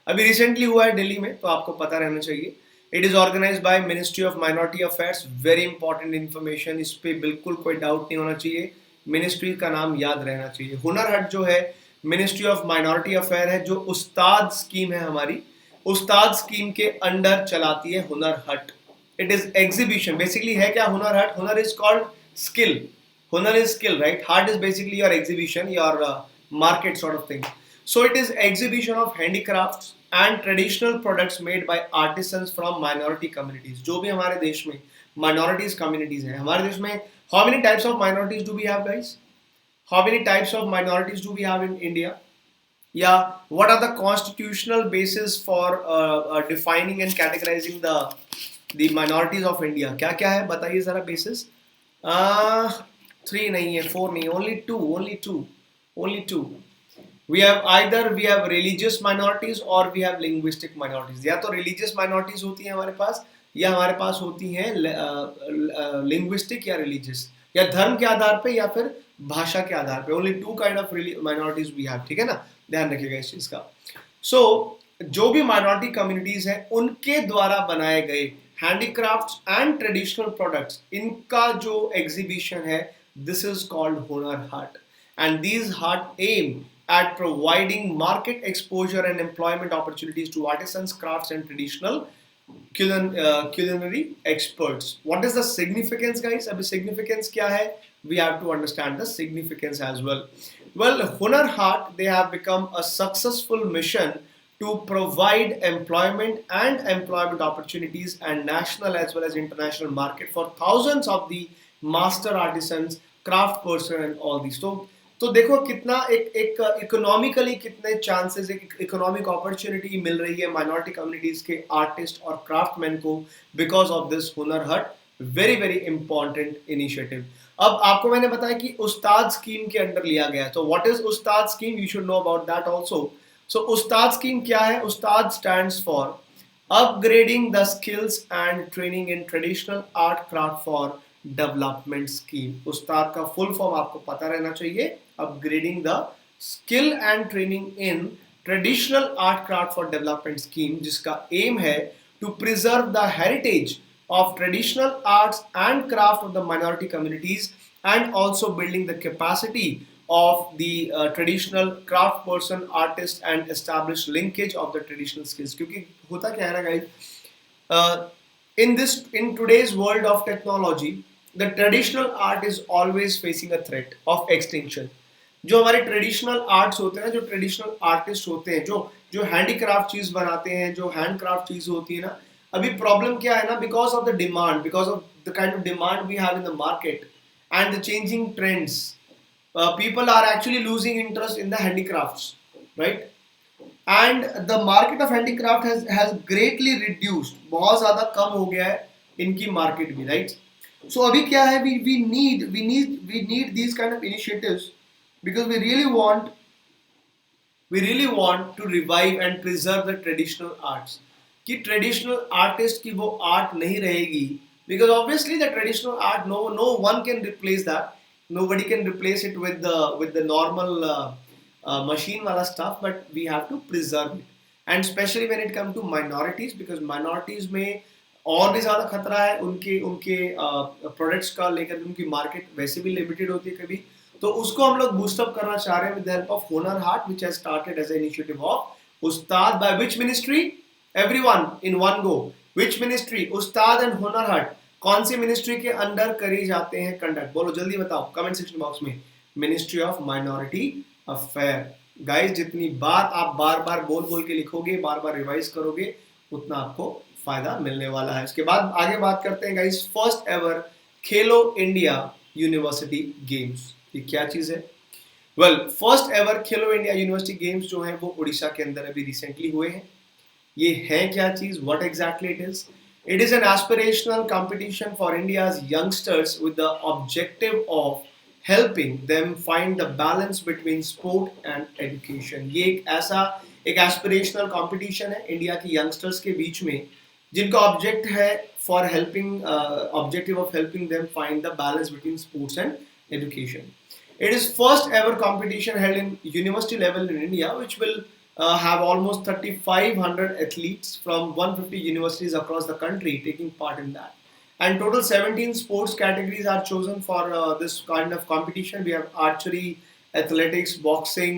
अभी रिसेंटली हुआ है दिल्ली में, तो आपको पता रहना चाहिए। It is organise by ministry of minority affairs. Very important information, इस पर बिल्कुल कोई डाउट नहीं होना चाहिए, मिनिस्ट्री का नाम याद रहना चाहिए। हुनर हाट जो है मिनिस्ट्री ऑफ माइनॉरिटी अफेयर है, जो उस्ताद स्कीम है हमारी, उस्ताद स्कीम के अंडर चलाती है हुनर हट। इट इज एग्जीबिशन, बेसिकली है क्या हुनर हट? हुनर इज कॉल्ड स्किल, हुनर is skill, right? Heart is basically your exhibition, your market sort of thing. So it is exhibition of handicrafts and traditional products made by artisans from minority communities. जो भी हमारे देश में minorities communities हैं, हमारे देश में how many types of minorities do we have, guys? How many types of minorities do we have in India? Yeah, what are the constitutional basis for defining and categorizing the minorities of India? क्या क्या है बताइए जरा basis. 3 नहीं है, 4 नहीं, only two. We have religious minorities or we have linguistic minorities. या तो religious minorities होती हैं हमारे पास, या हमारे पास होती हैं linguistic या religious, या धर्म के आधार पे या फिर भाषा के आधार पे। Only 2 kind of minorities we have, ठीक है ना, ध्यान रखिएगा इस चीज का। So जो भी minority communities हैं उनके द्वारा बनाए गए हैंडीक्राफ्ट्स एंड ट्रेडिशनल प्रोडक्ट्स, इनका जो एग्जीबिशन है, this is called Hunar Haat. And these haat aim at providing market exposure and employment opportunities to artisans, crafts and traditional culinary experts. What is the significance, guys? अभी significance क्या है? We have to understand the significance as well. Well, Hunar Haat, they have become a successful mission to provide employment and employment opportunities and national as well as international market for thousands of the master artisans, craft person and all these. तो देखो कितना एक economically कितने chances, एक economic opportunity मिल रही है minority communities के artist और क्राफ्टमैन को बिकॉज ऑफ दिस हुनर हट। Very very important initiative. अब आपको मैंने बताया कि उस्ताद स्कीम के अंडर लिया गया है, तो what is Ustad scheme, you should know about that also. So Ustad scheme क्या है? Ustad stands for upgrading the skills and training in traditional art craft for development scheme. Ustad का फुल फॉर्म आपको पता रहना चाहिए, upgrading the skill and training in traditional art craft for development scheme, जिसका aim है to preserve the heritage of traditional arts and craft of the minority communities and also building the capacity of the traditional craft person, artist and establish linkage of the traditional skills. क्योंकि होता क्या है ना guys, in today's world of technology, the traditional art is always facing a threat of extinction. जो हमारे traditional arts होते हैं, जो ट्रेडिशनल आर्टिस्ट होते हैं, जो हैंडीक्राफ्ट चीज बनाते हैं, जो हैंडक्राफ्ट चीज होती है ना, अभी प्रॉब्लम क्या है ना, because of the demand, because of the kind of demand we have in the market and the changing trends, people are actually losing interest in the handicrafts, right? And the market of handicraft has greatly reduced, बहुत ज्यादा कम हो गया है इनकी market भी, right? सो अभी क्या है, we need these kind of initiatives because we really want to revive and preserve the traditional arts. कि ट्रेडिशनल आर्टिस्ट की वो आर्ट नहीं रहेगी, because obviously the traditional art no one can replace that, nobody can replace it with the normal machine वाला stuff, but we have to preserve it and specially when it come to minorities, because minorities में और भी ज़्यादा खतरा है, उनके products का लेकर उनकी मार्केट वैसे भी लिमिटेड होती है कभी, तो उसको हम लोग बूस्टअप करना चाह रहे हैं with the help of Hunar Haat which has started as an initiative of Ustad by which ministry? Everyone in one go, which ministry, Ustad and Hunar Haat कौन सी मिनिस्ट्री के अंडर करी जाते हैं कंडक्ट? बोलो जल्दी बताओ कमेंट सेक्शन बॉक्स में। Ministry of minority affair. Guys जितनी बार आप बार बार बोल बोल के लिखोगे, बार बार रिवाइज करोगे, उतना आपको फायदा मिलने वाला है। इसके बाद आगे बात करते हैं गाइस, फर्स्ट एवर खेलो इंडिया यूनिवर्सिटी गेम्स। ये क्या चीज है? वेल, फर्स्ट एवर खेलो इंडिया यूनिवर्सिटी गेम्स जो है वो उड़ीसा के अंदर अभी रिसेंटली हुए हैं। ये है क्या चीज? What exactly it is? It is an aspirational competition for India's youngsters with the objective of helping them find the balance between sport and education. ये एक ऐसा एक aspirational competition है इंडिया के youngsters के बीच में, जिनका object है for helping objective of helping them find the balance between sports and education. It is first ever competition held in university level in India, which will have almost 3,500 athletes from 150 universities across the country taking part in that. And total 17 sports categories are chosen for this kind of competition. We have archery, athletics, boxing,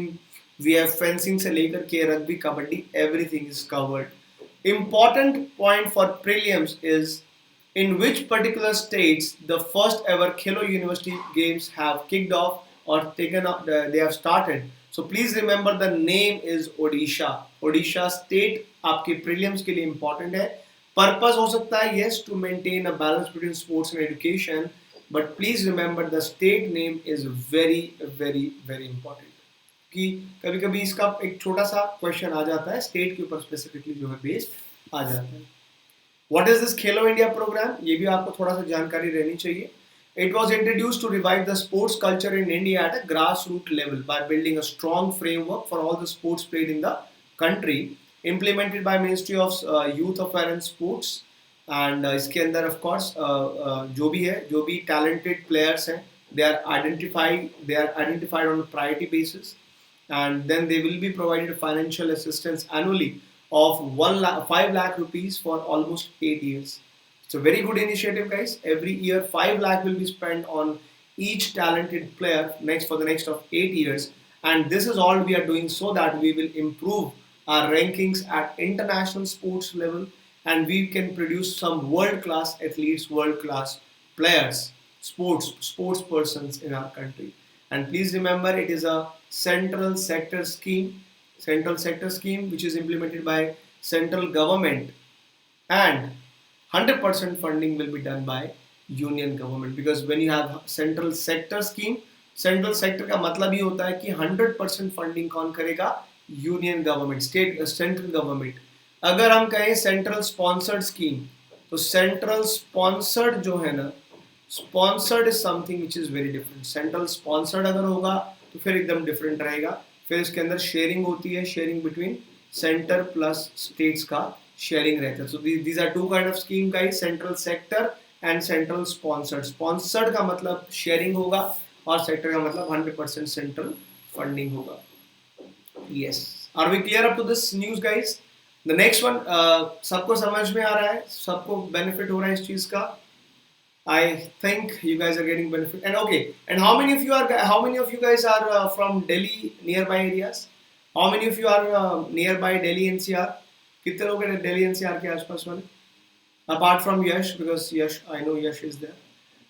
we have fencing se lekar ke rugby, kabaddi, everything is covered. Important point for prelims is in which particular states the first ever Khelo University Games have kicked off or taken up, they have started. So please remember the name is Odisha. Odisha state आपके prelims के लिए important है. Purpose हो सकता है yes to maintain a balance between sports and education, but please remember the state name is very very very important. कि कभी कभी इसका एक छोटा सा क्वेश्चन आ जाता है, स्टेट के ऊपर स्पेसिफिकली जो है बेस्ड आ जाता है. What is this Khelo India programme? ये भी आपको थोड़ा सा जानकारी रहनी चाहिए. It was introduced to revive the sports culture in India at a grassroots level by building a strong framework for all the sports played in the country, implemented by Ministry of Youth Affairs and Sports. And इसके अंदर of course जो भी talented players हैं, they are identified on a priority basis, and then they will be provided financial assistance annually of 5 lakh rupees for almost 8 years. It's a very good initiative, guys. Every year 5 lakh will be spent on each talented player for the next of 8 years, and this is all we are doing so that we will improve our rankings at international sports level, and we can produce some world class athletes, world class players, sports persons in our country. And please remember, it is a central sector scheme which is implemented by central government, and 100% funding will be done by union government, because when you have central sector scheme, central sector का मतलब ही होता है कि 100% funding कौन करेगा? Union government, state central government. अगर हम कहें सेंट्रल स्पॉन्सर्ड स्कीम, तो सेंट्रल स्पॉन्सर्ड जो है ना, sponsored is something which is very different. Central sponsored अगर होगा तो फिर एकदम डिफरेंट रहेगा. फिर इसके अंदर शेयरिंग होती है, sharing between centre plus states का शेयरिंग रहता है. So these are two kind of scheme guys, central sector and central sponsored. Sponsored का मतलब शेयरिंग होगा और सेक्टर का मतलब 100% सेंट्रल फंडिंग होगा. Yes, are we clear up to this news guys? The next one, सबको समझ में आ रहा है, सबको बेनिफिट हो रहा है इस चीज का? I think you guys are getting benefit. And okay, and how many of you guys are from Delhi nearby areas? How many of you are nearby Delhi NCR? कितने लोग हैं Delhi NCR के आसपास वाले? Apart from Yash, because Yash, I know Yash is there.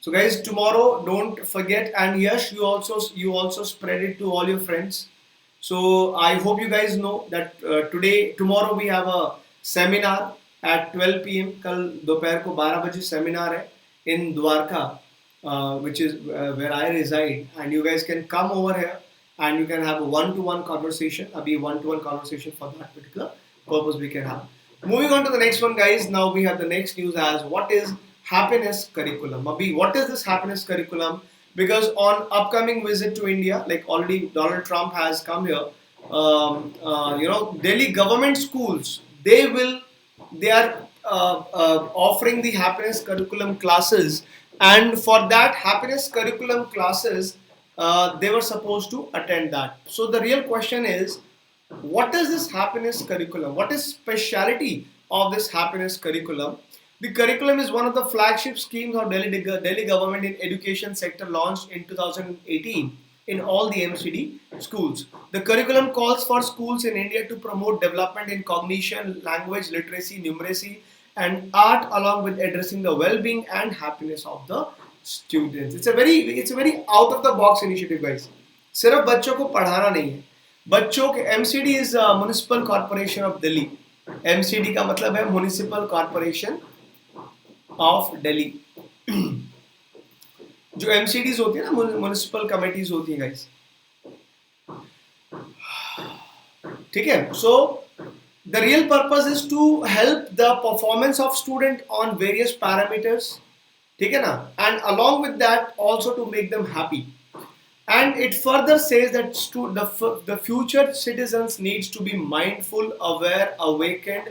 So guys, tomorrow don't forget, and Yash, you also spread it to all your friends. So I hope you guys know that tomorrow we have a seminar at 12 p.m. कल दोपहर को 12 बजे seminar है in Dwarka, which is where I reside, and you guys can come over here and you can have a one-to-one conversation. Abhi one-to-one conversation for that particular purpose we can have. Moving on to the next one, guys. Now we have the next news as what is happiness curriculum. Abhi, what is this happiness curriculum? Because on upcoming visit to India, like already Donald Trump has come here, Delhi government schools, they are offering the happiness curriculum classes, and for that happiness curriculum classes they were supposed to attend that. So the real question is, what is this happiness curriculum? What is speciality of this happiness curriculum? The curriculum is one of the flagship schemes of Delhi government in education sector, launched in 2018 in all the MCD schools. The curriculum calls for schools in India to promote development in cognition, language literacy, numeracy, and art along with addressing the well-being and happiness of the students. It's a very out of the box initiative guys. सिर्फ बच्चों को पढ़ाना नहीं है, बच्चों के MCD is municipal corporation of Delhi. MCD का मतलब है म्युनिसिपल कॉर्पोरेशन ऑफ दिल्ली. जो MCDs होती है ना, म्युनिसिपल कमेटीज होती है गाइस, ठीक है. सो the real purpose is to help the performance of student on various parameters, ठीक है ना, and along with that also to make them happy. And it further says that the future citizens needs to be mindful, aware, awakened,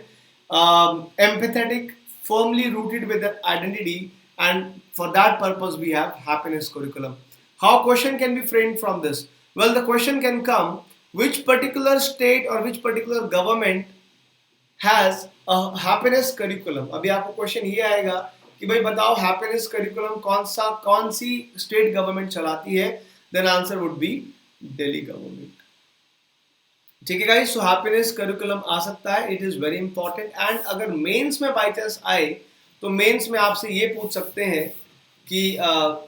empathetic, firmly rooted with their identity, and for that purpose we have happiness curriculum. How question can be framed from this? Well, the question can come, which particular state or which particular government has a happiness curriculum. अभी आपको question ये आएगा कि भाई बताओ happiness curriculum कौन सी state government चलाती है. Then answer would be Delhi government. ठीक है गाइस, सो हैप्पीनेस करिकुलम आ सकता है, it is very important. And अगर मेंस में बाय चांस आए तो मेंस में आपसे ये पूछ सकते हैं कि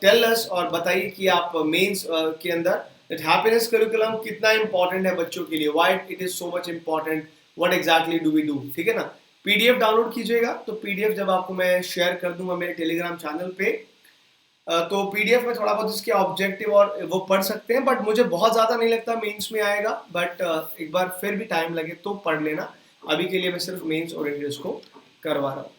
टेल अस, और बताइए कि आप मेंस के अंदर हैप्पीनेस करिकुलम कितना इंपॉर्टेंट है बच्चों के लिए, why it is so much important, what exactly do we do. ठीक है ना. पीडीएफ डाउनलोड कीजिएगा. तो पीडीएफ जब आपको मैं शेयर कर दूंगा मेरे टेलीग्राम चैनल पे, तो पीडीएफ में थोड़ा बहुत इसके ऑब्जेक्टिव और वो पढ़ सकते हैं, बट मुझे बहुत ज़्यादा नहीं लगता मेंस में आएगा, बट एक बार फिर भी टाइम लगे तो पढ़ लेना. अभी के लिए मैं सिर्फ मेंस ओरिएंटेड इसको करवा रहा हूँ.